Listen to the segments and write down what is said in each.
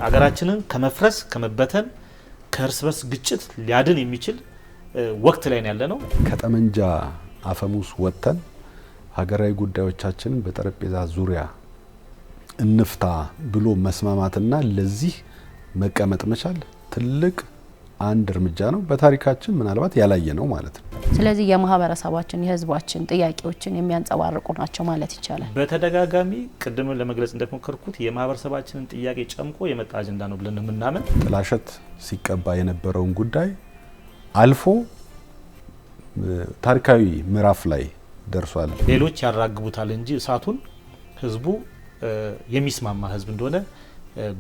አገራችንን ከመፍረስ ከመበተን ከእርስ በርስ ግጭት ሊያድን የሚችል ወቅት ላይ ያለ ነው። ከጠመንጃ አፈሙስ ወጥተን ሀገራዊ ጉዳዮቻችንን በጠረጴዛ ዙሪያ እንፍታ ብሎ መስማማትና ለዚህ መቀመጥ መቻል ትልቅ አንድ እርምጃ ነው። በታሪካችን ምናልባት ያላየ ነው ማለት ነው። ስለዚህ የማህበረሰባችን የህዝባችን ጥያቄዎችን የሚያንጸባርቁ ናቸው ማለት ይቻላል። በተደጋጋሚ ቅድም ለመግለጽ እንደሞከርኩት የማህበረሰባችንን ጥያቄ ጨምቆ የመጣ አጀንዳ ነው ብለን የምናምን ጥላሸት ሲቀባ የነበረውን ጉዳይ አልፎ ታሪካዊ ምዕራፍ ላይ ደርሷል። ሌሎች ያራግቡታል እንጂ እሳቱን ህዝቡ የሚስማማ ህዝብ እንደሆነ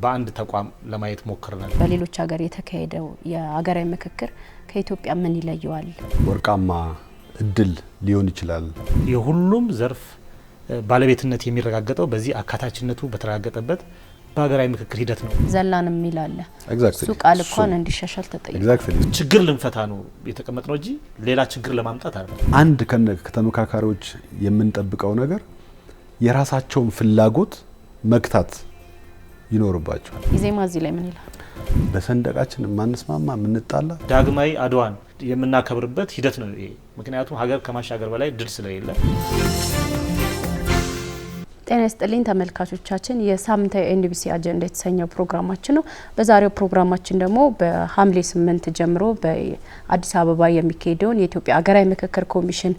በአንድ ተቋም ለማየት ሞክረናል። በሌሎች ሀገር የተካሄደው የሀገራዊ ምክክር ከኢትዮጵያ ምን ይለየዋል? ወርቃማ እድል ሊሆን ይችላል። የሁሉም ዘርፍ ባለቤትነት የሚረጋገጠው በዚህ አካታችነቱ በተረጋገጠበት በሀገራዊ ምክክር ሂደት ነው። ዘላንም ይላል ኤግዛክትሊ ሱ ቃል እንኳን እንዲሻሻል ተጠይቋል። ኤግዛክትሊ ችግር ልንፈታ ነው የተቀመጥነው እንጂ ሌላ ችግር ለማምጣት አይደለም። አንድ ከተመካካሪዎች የምንጠብቀው ነገር የራሳቸውን ፍላጎት መክታት ይኖርባቸዋል። ኢዜማ እዚህ ላይ ምን ይላል? በሰንደቃችን ማንስማማ ምንጣላ ዳግማዊ አድዋን የምናከብርበት ሂደት ነው ይሄ። ምክንያቱም ሀገር ከማሻገር በላይ ድል ስለሌለ። ጤና ይስጥልኝ ተመልካቾቻችን፣ የሳምንታዊ ኤንቢሲ አጀንዳ የተሰኘው ፕሮግራማችን ነው። በዛሬው ፕሮግራማችን ደግሞ በሐምሌ 8 ጀምሮ በአዲስ አበባ የሚካሄደውን የኢትዮጵያ ሀገራዊ ምክክር ኮሚሽን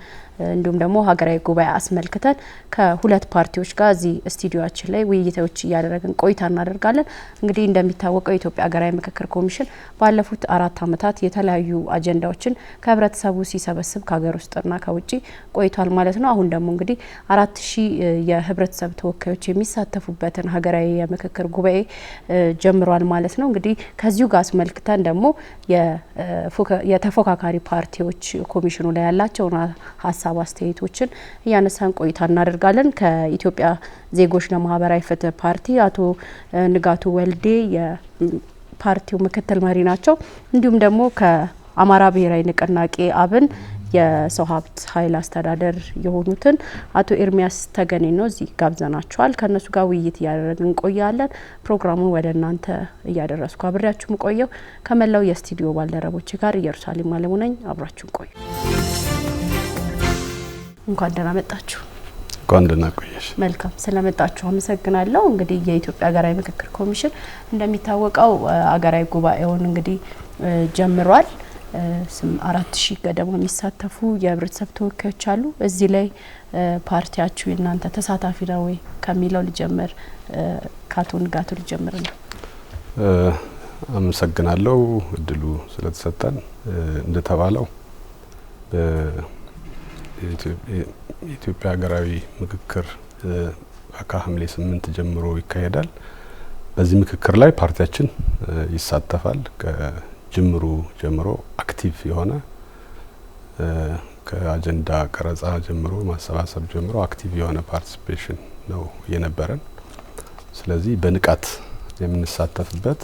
እንዲሁም ደግሞ ሀገራዊ ጉባኤ አስመልክተን ከሁለት ፓርቲዎች ጋር እዚህ ስቱዲዮአችን ላይ ውይይቶች እያደረግን ቆይታ እናደርጋለን። እንግዲህ እንደሚታወቀው የኢትዮጵያ ሀገራዊ ምክክር ኮሚሽን ባለፉት 4 ዓመታት የተለያዩ አጀንዳዎችን ከህብረተሰቡ ሲሰበስብ ከሀገር ውስጥና ከውጭ ቆይቷል ማለት ነው። አሁን ደግሞ እንግዲህ 4000 የህብረተሰብ ተወካዮች የሚሳተፉበትን ሀገራዊ የምክክር ጉባኤ ጀምሯል ማለት ነው። እንግዲህ ከዚሁ ጋር አስመልክተን ደግሞ የተፎካካሪ ፓርቲዎች ኮሚሽኑ ላይ ያላቸውን ሀሳብ አስተያየቶችን እያነሳን ቆይታ እናደርጋለን። ከኢትዮጵያ ዜጎች ለማህበራዊ ፍትህ ፓርቲ አቶ ንጋቱ ወልዴ የፓርቲው ምክትል መሪ ናቸው። እንዲሁም ደግሞ ከአማራ ብሔራዊ ንቅናቄ አብን የሰው ሀብት ኃይል አስተዳደር የሆኑትን አቶ ኤርሚያስ ተገኔ ነው እዚህ ጋብዘናቸዋል። ከነሱ ጋር ውይይት እያደረግን እንቆያለን። ፕሮግራሙን ወደ እናንተ እያደረስኩ አብሬያችሁም ቆየው ከመላው የስቱዲዮ ባልደረቦች ጋር ኢየሩሳሌም አለሙ ነኝ። አብራችሁን ቆዩ። እንኳን ደህና መጣችሁ። እንኳን ደህና ቆየሽ። መልካም ስለመጣችሁ አመሰግናለሁ። እንግዲህ የኢትዮጵያ ሀገራዊ ምክክር ኮሚሽን እንደሚታወቀው ሀገራዊ ጉባኤውን እንግዲህ ጀምሯል። 4000 ገደማ የሚሳተፉ የህብረተሰብ ተወካዮች አሉ። እዚህ ላይ ፓርቲያችሁ እናንተ ተሳታፊ ነው ወይ ከሚለው ልጀምር። ከአቶ ንጋቱ ልጀምር ነው። አመሰግናለሁ እድሉ ስለተሰጠን። እንደተባለው የኢትዮጵያ ሀገራዊ ምክክር ከሐምሌ 8 ጀምሮ ይካሄዳል። በዚህ ምክክር ላይ ፓርቲያችን ይሳተፋል። ከጅምሩ ጀምሮ አክቲቭ የሆነ ከአጀንዳ ቀረጻ ጀምሮ ማሰባሰብ ጀምሮ አክቲቭ የሆነ ፓርቲሲፔሽን ነው የነበረን። ስለዚህ በንቃት የምንሳተፍበት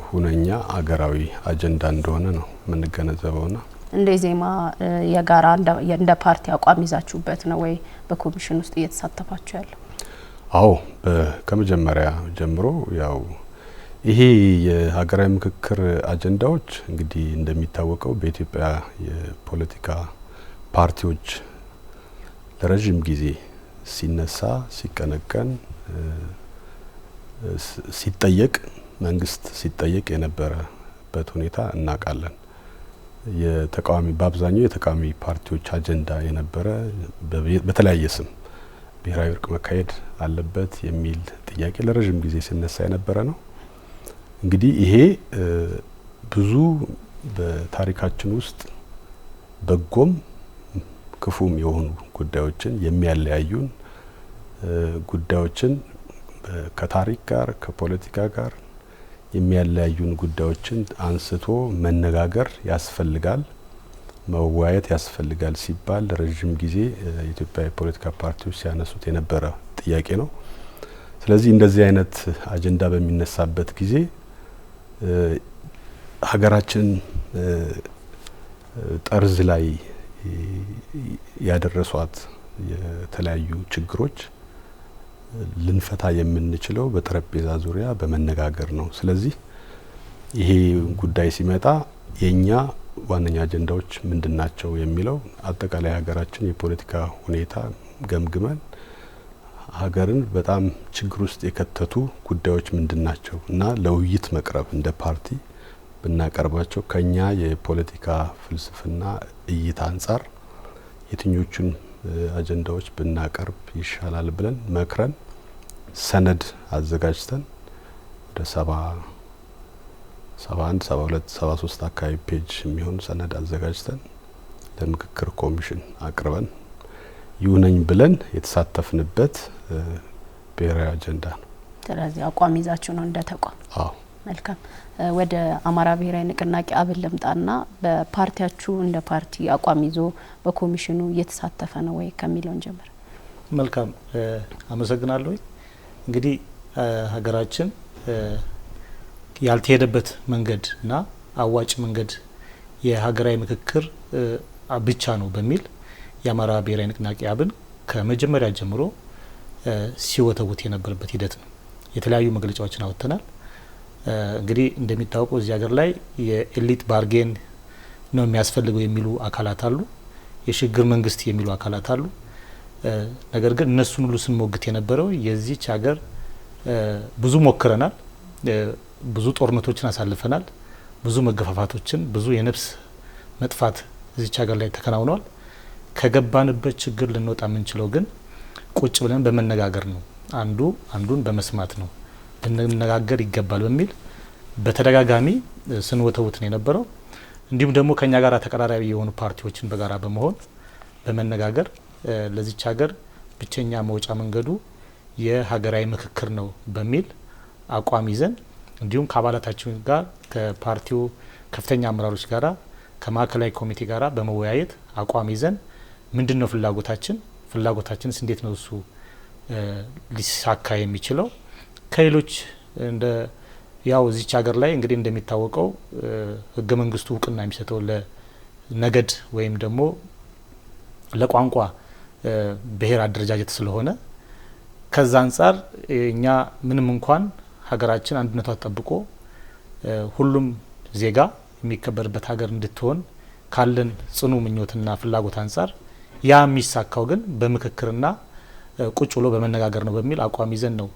ሁነኛ አገራዊ አጀንዳ እንደሆነ ነው የምንገነዘበውና እንደ ዜማ የጋራ እንደ ፓርቲ አቋም ይዛችሁበት ነው ወይ በኮሚሽን ውስጥ እየተሳተፋችሁ ያለው? አዎ ከመጀመሪያ ጀምሮ ያው ይሄ የሀገራዊ ምክክር አጀንዳዎች እንግዲህ እንደሚታወቀው በኢትዮጵያ የፖለቲካ ፓርቲዎች ለረጅም ጊዜ ሲነሳ ሲቀነቀን ሲጠየቅ መንግስት ሲጠየቅ የነበረበት ሁኔታ እናውቃለን። የተቃዋሚ በአብዛኛው የተቃዋሚ ፓርቲዎች አጀንዳ የነበረ በተለያየ ስም ብሔራዊ እርቅ መካሄድ አለበት የሚል ጥያቄ ለረጅም ጊዜ ሲነሳ የነበረ ነው። እንግዲህ ይሄ ብዙ በታሪካችን ውስጥ በጎም ክፉም የሆኑ ጉዳዮችን የሚያለያዩን ጉዳዮችን ከታሪክ ጋር ከፖለቲካ ጋር የሚያለያዩን ጉዳዮችን አንስቶ መነጋገር ያስፈልጋል፣ መወያየት ያስፈልጋል ሲባል ረጅም ጊዜ የኢትዮጵያ የፖለቲካ ፓርቲዎች ሲያነሱት የነበረ ጥያቄ ነው። ስለዚህ እንደዚህ አይነት አጀንዳ በሚነሳበት ጊዜ ሀገራችን ጠርዝ ላይ ያደረሷት የተለያዩ ችግሮች ልንፈታ የምንችለው በጠረጴዛ ዙሪያ በመነጋገር ነው። ስለዚህ ይሄ ጉዳይ ሲመጣ የኛ ዋነኛ አጀንዳዎች ምንድናቸው የሚለው አጠቃላይ ሀገራችን የፖለቲካ ሁኔታ ገምግመን ሀገርን በጣም ችግር ውስጥ የከተቱ ጉዳዮች ምንድናቸው እና ለውይይት መቅረብ እንደ ፓርቲ ብናቀርባቸው ከኛ የፖለቲካ ፍልስፍና እይታ አንጻር የትኞቹን አጀንዳዎች ብናቀርብ ይሻላል ብለን መክረን ሰነድ አዘጋጅተን ወደ 71 72 73 አካባቢ ፔጅ የሚሆን ሰነድ አዘጋጅተን ለምክክር ኮሚሽን አቅርበን ይሁነኝ ብለን የተሳተፍንበት ብሔራዊ አጀንዳ ነው። ስለዚህ አቋም ይዛችሁ ነው እንደ ተቋም? አዎ። መልካም። ወደ አማራ ብሔራዊ ንቅናቄ አብን ልምጣና በፓርቲያችሁ እንደ ፓርቲ አቋም ይዞ በኮሚሽኑ እየተሳተፈ ነው ወይ ከሚለውን ጀምር። መልካም አመሰግናለሁ። እንግዲህ ሀገራችን ያልተሄደበት መንገድና አዋጭ መንገድ የሀገራዊ ምክክር ብቻ ነው በሚል የአማራ ብሔራዊ ንቅናቄ አብን ከመጀመሪያ ጀምሮ ሲወተውት የነበረበት ሂደት ነው። የተለያዩ መግለጫዎችን አወጥተናል። እንግዲህ እንደሚታወቀው እዚህ ሀገር ላይ የኤሊት ባርጌን ነው የሚያስፈልገው የሚሉ አካላት አሉ፣ የሽግግር መንግስት የሚሉ አካላት አሉ። ነገር ግን እነሱን ሁሉ ስንሞግት የነበረው የዚች ሀገር ብዙ ሞክረናል፣ ብዙ ጦርነቶችን አሳልፈናል፣ ብዙ መገፋፋቶችን፣ ብዙ የነፍስ መጥፋት እዚች ሀገር ላይ ተከናውኗል። ከገባንበት ችግር ልንወጣ የምንችለው ግን ቁጭ ብለን በመነጋገር ነው፣ አንዱ አንዱን በመስማት ነው፣ ልንነጋገር ይገባል በሚል በተደጋጋሚ ስንወተውት ነው የነበረው። እንዲሁም ደግሞ ከኛ ጋር ተቀራራቢ የሆኑ ፓርቲዎችን በጋራ በመሆን በመነጋገር ለዚች ሀገር ብቸኛ መውጫ መንገዱ የሀገራዊ ምክክር ነው በሚል አቋም ይዘን እንዲሁም ከአባላታችን ጋር ከፓርቲው ከፍተኛ አመራሮች ጋራ ከማዕከላዊ ኮሚቴ ጋራ በመወያየት አቋም ይዘን ምንድነው ፍላጎታችንስ እንዴት ነው እሱ ሊሳካ የሚችለው ከሌሎች እንደ ያው እዚች ሀገር ላይ እንግዲህ እንደሚታወቀው ህገ መንግስቱ እውቅና የሚሰጠው ለነገድ ወይም ደግሞ ለቋንቋ ብሔር አደረጃጀት ስለሆነ ከዛ አንጻር እኛ ምንም እንኳን ሀገራችን አንድነቷ ተጠብቆ ሁሉም ዜጋ የሚከበርበት ሀገር እንድትሆን ካለን ጽኑ ምኞትና ፍላጎት አንጻር ያ የሚሳካው ግን በምክክርና ቁጭ ብሎ በመነጋገር ነው በሚል አቋም ይዘን ነው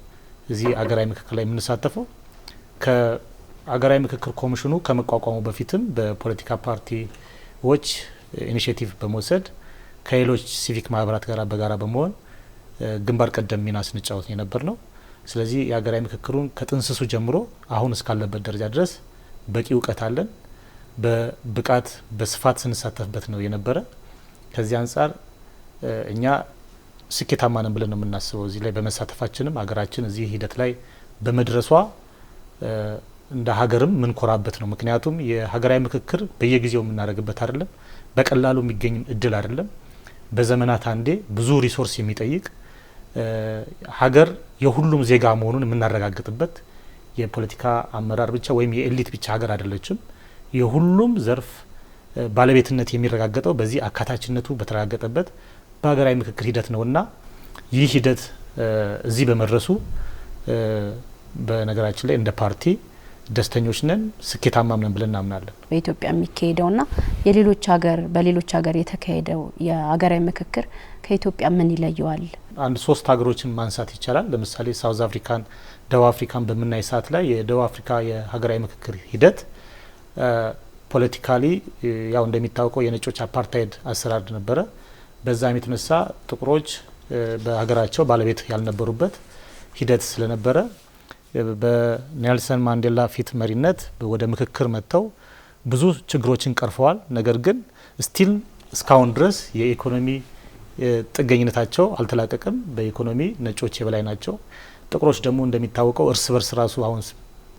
እዚህ ሀገራዊ ምክክር ላይ የምንሳተፈው። ከሀገራዊ ምክክር ኮሚሽኑ ከመቋቋሙ በፊትም በፖለቲካ ፓርቲዎች ኢኒሼቲቭ በመውሰድ ከሌሎች ሲቪክ ማህበራት ጋር በጋራ በመሆን ግንባር ቀደም ሚና ስንጫወት የነበር ነው። ስለዚህ የሀገራዊ ምክክሩን ከጥንስሱ ጀምሮ አሁን እስካለበት ደረጃ ድረስ በቂ እውቀት አለን። በብቃት በስፋት ስንሳተፍበት ነው የነበረ። ከዚህ አንጻር እኛ ስኬታማ ነን ብለን ነው የምናስበው። እዚህ ላይ በመሳተፋችንም ሀገራችን እዚህ ሂደት ላይ በመድረሷ እንደ ሀገርም ምንኮራበት ነው። ምክንያቱም የሀገራዊ ምክክር በየጊዜው የምናደርግበት አይደለም፣ በቀላሉ የሚገኝም እድል አይደለም። በዘመናት አንዴ ብዙ ሪሶርስ የሚጠይቅ ሀገር የሁሉም ዜጋ መሆኑን የምናረጋግጥበት የፖለቲካ አመራር ብቻ ወይም የኤሊት ብቻ ሀገር አይደለችም። የሁሉም ዘርፍ ባለቤትነት የሚረጋገጠው በዚህ አካታችነቱ በተረጋገጠበት በሀገራዊ ምክክር ሂደት ነውና ይህ ሂደት እዚህ በመድረሱ በነገራችን ላይ እንደ ፓርቲ ደስተኞች ነን፣ ስኬታማም ነን ብለን እናምናለን። በኢትዮጵያ የሚካሄደውና በሌሎች ሀገር የተካሄደው የሀገራዊ ምክክር ከኢትዮጵያ ምን ይለየዋል? አንድ 3 ሀገሮችን ማንሳት ይቻላል። ለምሳሌ ሳውዝ አፍሪካን፣ ደቡብ አፍሪካን በምናይ ሰዓት ላይ የደቡብ አፍሪካ የሀገራዊ ምክክር ሂደት ፖለቲካሊ ያው እንደሚታወቀው የነጮች አፓርታይድ አሰራር ነበረ። በዛም የተነሳ ጥቁሮች በሀገራቸው ባለቤት ያልነበሩበት ሂደት ስለነበረ በኔልሰን ማንዴላ ፊት መሪነት ወደ ምክክር መጥተው ብዙ ችግሮችን ቀርፈዋል። ነገር ግን ስቲል እስካሁን ድረስ የኢኮኖሚ ጥገኝነታቸው አልተላቀቀም። በኢኮኖሚ ነጮች የበላይ ናቸው። ጥቁሮች ደግሞ እንደሚታወቀው እርስ በርስ ራሱ አሁን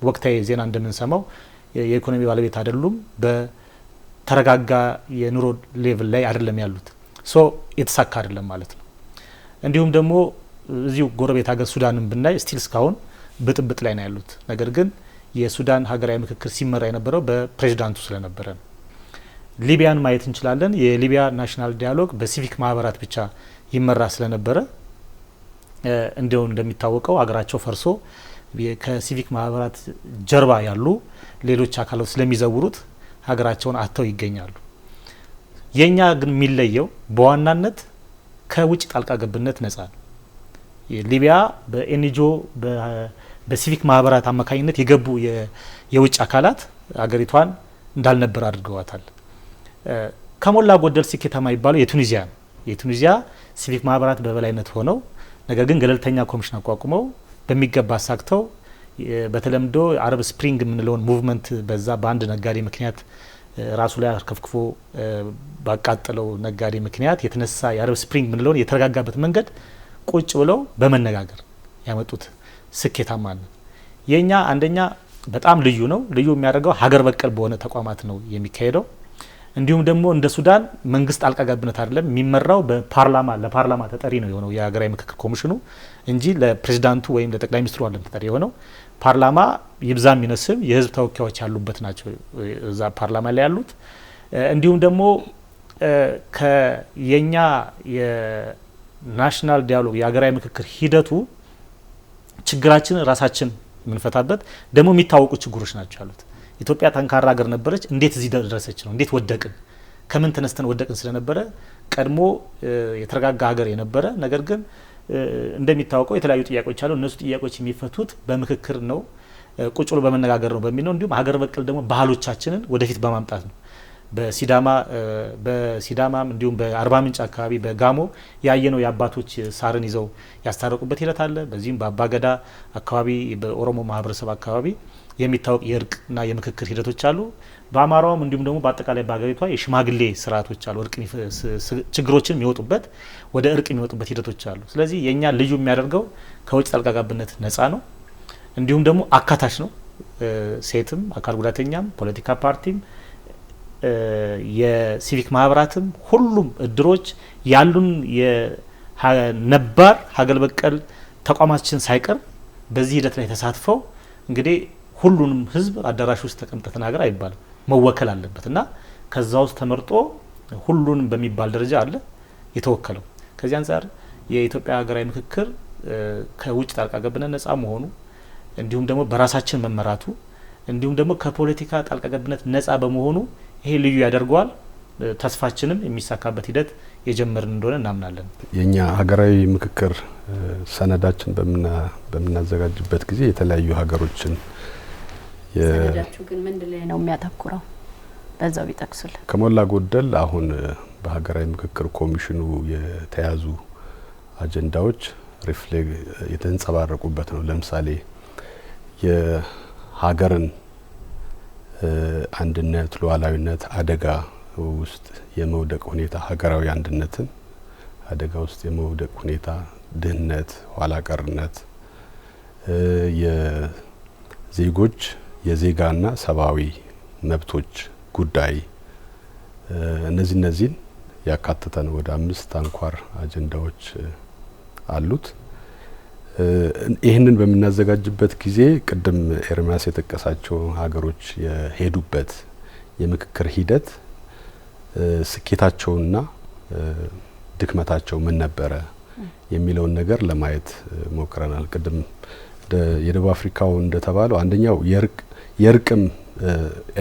ወቅታዊ ዜና እንደምንሰማው የኢኮኖሚ ባለቤት አይደሉም። በተረጋጋ የኑሮ ሌቭል ላይ አይደለም ያሉት። ሶ የተሳካ አይደለም ማለት ነው። እንዲሁም ደግሞ እዚሁ ጎረቤት ሀገር ሱዳንን ብናይ ስቲል እስካሁን ብጥብጥ ላይ ነው ያሉት። ነገር ግን የሱዳን ሀገራዊ ምክክር ሲመራ የነበረው በፕሬዝዳንቱ ስለነበረ ነው። ሊቢያን ማየት እንችላለን። የሊቢያ ናሽናል ዲያሎግ በሲቪክ ማህበራት ብቻ ይመራ ስለነበረ እንዲያው እንደሚታወቀው አገራቸው ፈርሶ ከሲቪክ ማህበራት ጀርባ ያሉ ሌሎች አካላት ስለሚዘውሩት ሀገራቸውን አጥተው ይገኛሉ። የኛ ግን የሚለየው በዋናነት ከውጭ ጣልቃ ገብነት ነጻ ነው። ሊቢያ በኤንጂኦ በሲቪክ ማህበራት አማካኝነት የገቡ የውጭ አካላት አገሪቷን እንዳልነበር አድርገዋታል። ከሞላ ጎደል ስኬታማ የሚባለው የቱኒዚያ ነው። የቱኒዚያ ሲቪክ ማህበራት በበላይነት ሆነው ነገር ግን ገለልተኛ ኮሚሽን አቋቁመው በሚገባ አሳክተው በተለምዶ አረብ ስፕሪንግ የምንለውን ሙቭመንት በዛ በአንድ ነጋዴ ምክንያት ራሱ ላይ አርከፍክፎ ባቃጠለው ነጋዴ ምክንያት የተነሳ የአረብ ስፕሪንግ የምንለውን የተረጋጋበት መንገድ ቁጭ ብለው በመነጋገር ያመጡት ስኬታማ ነው። የኛ አንደኛ በጣም ልዩ ነው። ልዩ የሚያደርገው ሀገር በቀል በሆነ ተቋማት ነው የሚካሄደው። እንዲሁም ደግሞ እንደ ሱዳን መንግስት ጣልቃ ገብነት አይደለም የሚመራው ለፓርላማ ተጠሪ ነው የሆነው የሀገራዊ ምክክር ኮሚሽኑ እንጂ ለፕሬዝዳንቱ ወይም ለጠቅላይ ሚኒስትሩ አይደለም ተጠሪ የሆነው። ፓርላማ ይብዛም ይነስም የህዝብ ተወካዮች ያሉበት ናቸው እዛ ፓርላማ ላይ ያሉት። እንዲሁም ደግሞ የኛ የናሽናል ዲያሎግ የሀገራዊ ምክክር ሂደቱ ችግራችንን ራሳችን የምንፈታበት ደግሞ የሚታወቁ ችግሮች ናቸው ያሉት። ኢትዮጵያ ጠንካራ ሀገር ነበረች። እንዴት እዚህ ደረሰች ነው? እንዴት ወደቅን? ከምን ተነስተን ወደቅን ስለነበረ ቀድሞ የተረጋጋ ሀገር የነበረ ነገር ግን እንደሚታወቀው የተለያዩ ጥያቄዎች አሉ። እነሱ ጥያቄዎች የሚፈቱት በምክክር ነው፣ ቁጭ ብሎ በመነጋገር ነው በሚል ነው። እንዲሁም ሀገር በቀል ደግሞ ባህሎቻችንን ወደፊት በማምጣት ነው። በሲዳማም እንዲሁም በአርባ ምንጭ አካባቢ በጋሞ ያየነው የአባቶች ሳርን ይዘው ያስታረቁበት ሂደት አለ። በዚህም በአባገዳ አካባቢ በኦሮሞ ማህበረሰብ አካባቢ የሚታወቅ የእርቅና የምክክር ሂደቶች አሉ። በአማራውም እንዲሁም ደግሞ በአጠቃላይ በሀገሪቷ የሽማግሌ ስርዓቶች አሉ። እርቅ ችግሮችን የሚወጡበት ወደ እርቅ የሚወጡበት ሂደቶች አሉ። ስለዚህ የኛ ልዩ የሚያደርገው ከውጭ ጣልቃ ገብነት ነጻ ነው። እንዲሁም ደግሞ አካታች ነው። ሴትም፣ አካል ጉዳተኛም፣ ፖለቲካ ፓርቲም፣ የሲቪክ ማህበራትም ሁሉም እድሮች ያሉን የነባር ሀገር በቀል ተቋማችን ሳይቀር በዚህ ሂደት ላይ ተሳትፈው እንግዲህ ሁሉንም ህዝብ አዳራሽ ውስጥ ተቀምጠ ተናገር አይባልም፣ መወከል አለበት እና ከዛ ውስጥ ተመርጦ ሁሉንም በሚባል ደረጃ አለ የተወከለው። ከዚህ አንፃር የኢትዮጵያ ሀገራዊ ምክክር ከውጭ ጣልቃ ገብነት ነጻ መሆኑ እንዲሁም ደግሞ በራሳችን መመራቱ እንዲሁም ደግሞ ከፖለቲካ ጣልቃ ገብነት ነጻ በመሆኑ ይሄ ልዩ ያደርገዋል። ተስፋችንም የሚሳካበት ሂደት የጀመርን እንደሆነ እናምናለን። የኛ ሀገራዊ ምክክር ሰነዳችን በምናዘጋጅበት ጊዜ የተለያዩ ሀገሮችን ሰነዳችሁ ግን ምን ላይ ነው የሚያተኩረው? በዛው ቢጠቅሱልን። ከሞላ ጎደል አሁን በሀገራዊ ምክክር ኮሚሽኑ የተያዙ አጀንዳዎች የተንጸባረቁበት ነው። ለምሳሌ የሀገርን አንድነት፣ ሉዓላዊነት አደጋ ውስጥ የመውደቅ ሁኔታ፣ ሀገራዊ አንድነትን አደጋ ውስጥ የመውደቅ ሁኔታ፣ ድህነት፣ ኋላ ቀርነት፣ የዜጎች የዜጋና ሰብአዊ መብቶች ጉዳይ እነዚህን ያካተተ ነው። ወደ 5 አንኳር አጀንዳዎች አሉት። ይህንን በምናዘጋጅበት ጊዜ ቅድም ኤርሚያስ የጠቀሳቸው ሀገሮች የሄዱበት የምክክር ሂደት ስኬታቸውና ድክመታቸው ምን ነበረ የሚለውን ነገር ለማየት ሞክረናል። ቅድም የደቡብ አፍሪካው እንደተባለው አንደኛው የእርቅም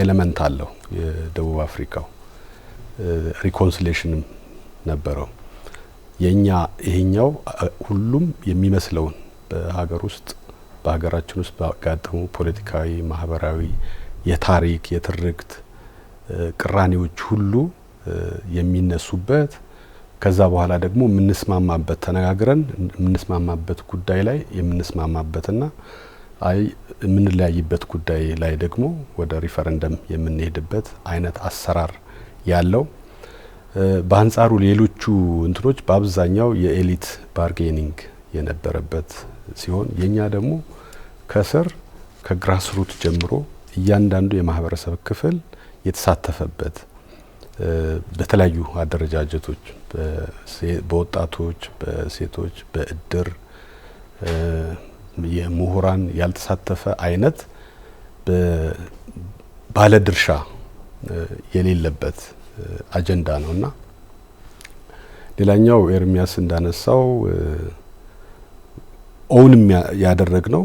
ኤሌመንት አለው። የደቡብ አፍሪካው ሪኮንሲሌሽንም ነበረው። የኛ ይሄኛው ሁሉም የሚመስለውን በሀገር ውስጥ በሀገራችን ውስጥ ባጋጠሙ ፖለቲካዊ፣ ማህበራዊ፣ የታሪክ፣ የትርክት ቅራኔዎች ሁሉ የሚነሱበት ከዛ በኋላ ደግሞ የምንስማማበት ተነጋግረን የምንስማማበት ጉዳይ ላይ የምንስማማበትና የምንለያይበት ጉዳይ ላይ ደግሞ ወደ ሪፈረንደም የምንሄድበት አይነት አሰራር ያለው። በአንጻሩ ሌሎቹ እንትኖች በአብዛኛው የኤሊት ባርጌኒንግ የነበረበት ሲሆን የኛ ደግሞ ከስር ከግራስሩት ጀምሮ እያንዳንዱ የማህበረሰብ ክፍል የተሳተፈበት በተለያዩ አደረጃጀቶች በወጣቶች፣ በሴቶች፣ በእድር የምሁራን ያልተሳተፈ አይነት ባለድርሻ የሌለበት አጀንዳ ነውና ሌላኛው ኤርሚያስ እንዳነሳው ኦውንም ያደረግነው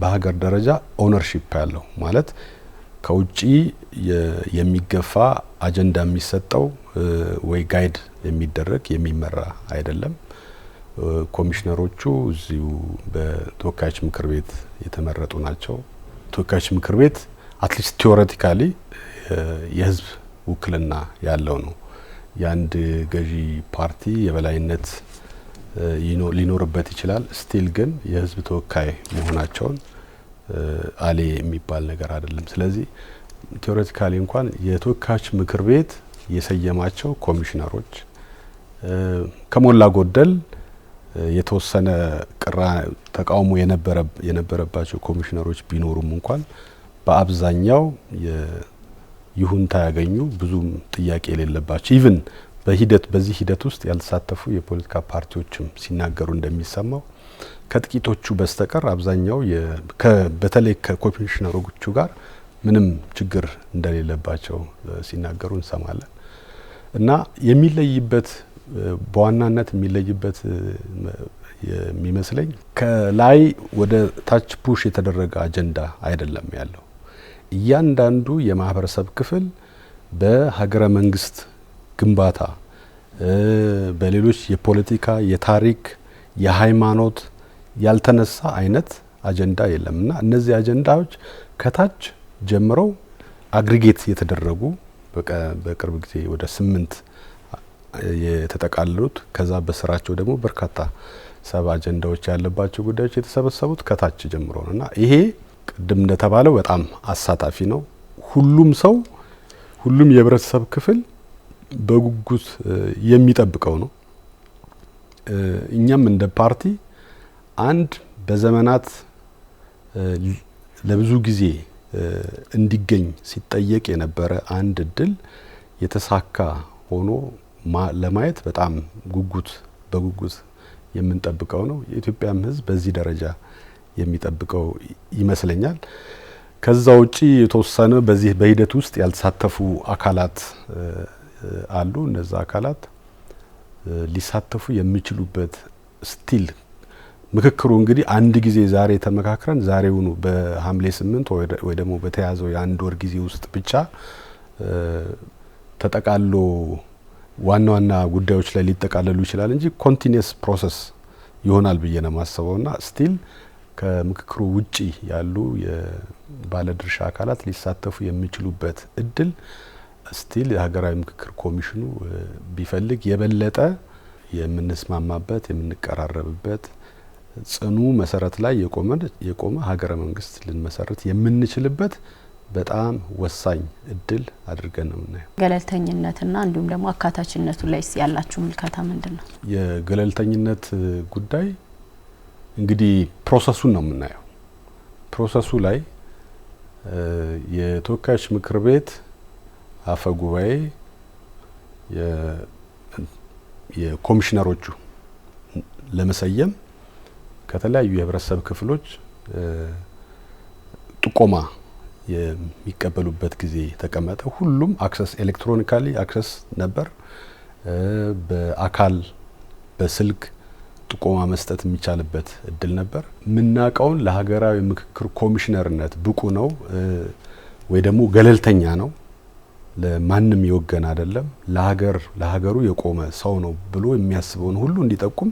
በሀገር ደረጃ ኦነርሺፕ ያለው ማለት ከውጪ የሚገፋ አጀንዳ የሚሰጠው ወይ ጋይድ የሚደረግ የሚመራ አይደለም። ኮሚሽነሮቹ እዚሁ በተወካዮች ምክር ቤት የተመረጡ ናቸው። ተወካዮች ምክር ቤት አትሊስት ቲዮሬቲካሊ የህዝብ ውክልና ያለው ነው። የአንድ ገዢ ፓርቲ የበላይነት ሊኖርበት ይችላል። ስቲል ግን የህዝብ ተወካይ መሆናቸውን አሌ የሚባል ነገር አይደለም። ስለዚህ ቲዮሬቲካሊ እንኳን የተወካዮች ምክር ቤት የሰየማቸው ኮሚሽነሮች ከሞላ ጎደል የተወሰነ ተቃውሞ የነበረባቸው ኮሚሽነሮች ቢኖሩም እንኳን በአብዛኛው ይሁንታ ያገኙ ብዙም ጥያቄ የሌለባቸው ኢቭን በዚህ ሂደት ውስጥ ያልተሳተፉ የፖለቲካ ፓርቲዎችም ሲናገሩ እንደሚሰማው ከጥቂቶቹ በስተቀር አብዛኛው በተለይ ከኮሚሽነሮቹ ጋር ምንም ችግር እንደሌለባቸው ሲናገሩ እንሰማለን። እና የሚለይበት በዋናነት የሚለይበት የሚመስለኝ ከላይ ወደ ታች ፑሽ የተደረገ አጀንዳ አይደለም ያለው። እያንዳንዱ የማህበረሰብ ክፍል በሀገረ መንግስት ግንባታ በሌሎች የፖለቲካ፣ የታሪክ፣ የሃይማኖት ያልተነሳ አይነት አጀንዳ የለምና እነዚህ አጀንዳዎች ከታች ጀምረው አግሪጌት የተደረጉ በቅርብ ጊዜ ወደ 8 የተጠቃለሉት ከዛ በስራቸው ደግሞ በርካታ ሰብ አጀንዳዎች ያለባቸው ጉዳዮች የተሰበሰቡት ከታች ጀምሮ ነውና ይሄ ቅድም እንደተባለው በጣም አሳታፊ ነው። ሁሉም የህብረተሰብ ክፍል በጉጉት የሚጠብቀው ነው። እኛም እንደ ፓርቲ አንድ በዘመናት ለብዙ ጊዜ እንዲገኝ ሲጠየቅ የነበረ አንድ እድል የተሳካ ሆኖ ለማየት በጣም በጉጉት የምንጠብቀው ነው። የኢትዮጵያም ህዝብ በዚህ ደረጃ የሚጠብቀው ይመስለኛል። ከዛ ውጪ የተወሰነ በዚህ በሂደት ውስጥ ያልተሳተፉ አካላት አሉ። እነዛ አካላት ሊሳተፉ የሚችሉበት ስቲል ምክክሩ እንግዲህ አንድ ጊዜ ዛሬ ተመካክረን ዛሬውኑ በሐምሌ 8 ወይ ደግሞ በተያዘው የአንድ ወር ጊዜ ውስጥ ብቻ ተጠቃሎ ዋና ጉዳዮች ላይ ሊጠቃለሉ ይችላል እንጂ ኮንቲኒየስ ፕሮሰስ ይሆናል ብዬ ነው ማስበውና ስቲል ከምክክሩ ውጪ ያሉ የባለድርሻ አካላት ሊሳተፉ የሚችሉበት እድል ስቲል የሀገራዊ ምክክር ኮሚሽኑ ቢፈልግ የበለጠ የምንስማማበት የምንቀራረብበት ጽኑ መሰረት ላይ የቆመ ሀገረ መንግስት ልንመሰርት የምንችልበት በጣም ወሳኝ እድል አድርገን ነው የምናየው። ገለልተኝነትና እንዲሁም ደግሞ አካታችነቱ ላይ ያላችሁ ምልከታ ምንድነው? የገለልተኝነት ጉዳይ እንግዲህ ፕሮሰሱን ነው የምናየው። ፕሮሰሱ ላይ የተወካዮች ምክር ቤት አፈ ጉባኤ የኮሚሽነሮቹ ለመሰየም ከተለያዩ የህብረተሰብ ክፍሎች ጥቆማ የሚቀበሉበት ጊዜ ተቀመጠ። ሁሉም አክሰስ ኤሌክትሮኒካሊ አክሰስ ነበር። በአካል በስልክ ጥቆማ መስጠት የሚቻልበት እድል ነበር። ምናቀውን ለሀገራዊ ምክክር ኮሚሽነርነት ብቁ ነው ወይ ደግሞ ገለልተኛ ነው፣ ለማንም ይወገን አይደለም፣ ለሀገሩ የቆመ ሰው ነው ብሎ የሚያስበውን ሁሉ እንዲጠቁም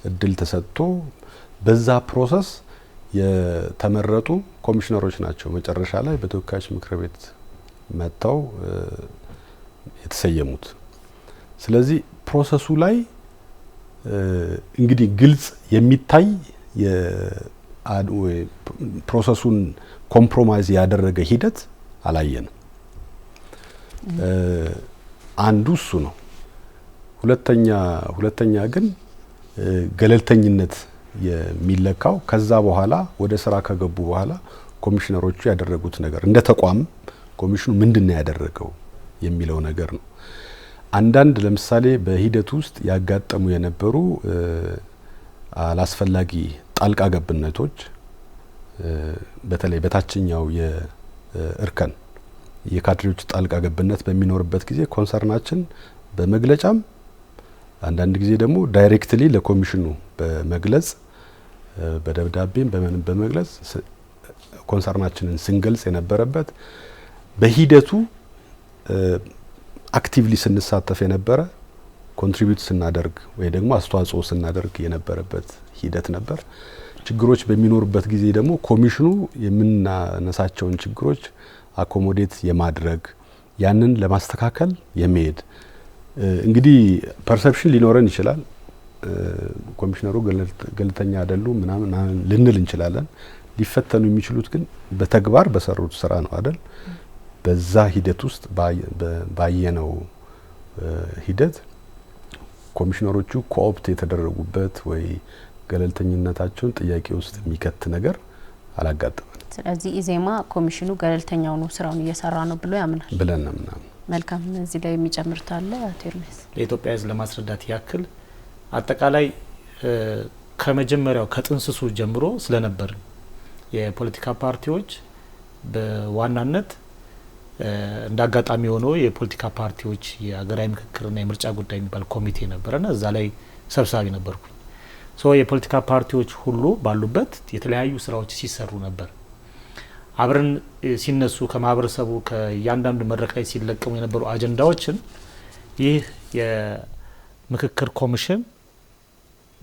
እድል ተሰጥቶ በዛ ፕሮሰስ የተመረጡ ኮሚሽነሮች ናቸው መጨረሻ ላይ በተወካዮች ምክር ቤት መጥተው የተሰየሙት። ስለዚህ ፕሮሰሱ ላይ እንግዲህ ግልጽ የሚታይ ፕሮሰሱን ኮምፕሮማይዝ ያደረገ ሂደት አላየንም። አንዱ እሱ ነው። ሁለተኛ ግን ገለልተኝነት የሚለካው ከዛ በኋላ ወደ ስራ ከገቡ በኋላ ኮሚሽነሮቹ ያደረጉት ነገር እንደ ተቋም ኮሚሽኑ ምንድነው ያደረገው የሚለው ነገር ነው። አንዳንድ ለምሳሌ በሂደት ውስጥ ያጋጠሙ የነበሩ አላስፈላጊ ጣልቃ ገብነቶች በተለይ በታችኛው የእርከን የካድሬዎች ጣልቃ ገብነት በሚኖርበት ጊዜ ኮንሰርናችን በመግለጫም አንዳንድ ጊዜ ደግሞ ዳይሬክትሊ ለኮሚሽኑ በመግለጽ በደብዳቤም በመግለጽ ኮንሰርናችንን ስንገልጽ የነበረበት በሂደቱ አክቲቭሊ ስንሳተፍ የነበረ ኮንትሪቢዩት ስናደርግ ወይ ደግሞ አስተዋጽኦ ስናደርግ የነበረበት ሂደት ነበር። ችግሮች በሚኖርበት ጊዜ ደግሞ ኮሚሽኑ የምናነሳቸውን ችግሮች አኮሞዴት የማድረግ ያንን ለማስተካከል የሚሄድ እንግዲህ ፐርሰፕሽን ሊኖረን ይችላል። ኮሚሽነሩ ገለልተኛ አይደሉም ምናምን ልንል እንችላለን። ሊፈተኑ የሚችሉት ግን በተግባር በሰሩት ስራ ነው አይደል? በዛ ሂደት ውስጥ ባየነው ሂደት ኮሚሽነሮቹ ኮኦፕት የተደረጉበት ወይ ገለልተኝነታቸውን ጥያቄ ውስጥ የሚከት ነገር አላጋጠመንም። ስለዚህ ኢዜማ ኮሚሽኑ ገለልተኛው ነው ስራውን እየሰራ ነው ብሎ ያምናል ብለን ነው ምናምን። መልካም እዚህ ላይ የሚጨምሩት አለ አቶ ኤርሚያስ? ለኢትዮጵያ ሕዝብ ለማስረዳት ያክል አጠቃላይ ከመጀመሪያው ከጥንስሱ ጀምሮ ስለነበር የፖለቲካ ፓርቲዎች በዋናነት እንዳጋጣሚ ሆኖ የፖለቲካ ፓርቲዎች የሀገራዊ ምክክርና የምርጫ ጉዳይ የሚባል ኮሚቴ ነበርና እዛ ላይ ሰብሳቢ ነበርኩኝ። የፖለቲካ ፓርቲዎች ሁሉ ባሉበት የተለያዩ ስራዎች ሲሰሩ ነበር። አብረን ሲነሱ ከማህበረሰቡ ከእያንዳንዱ መድረክ ላይ ሲለቀሙ የነበሩ አጀንዳዎችን ይህ የምክክር ኮሚሽን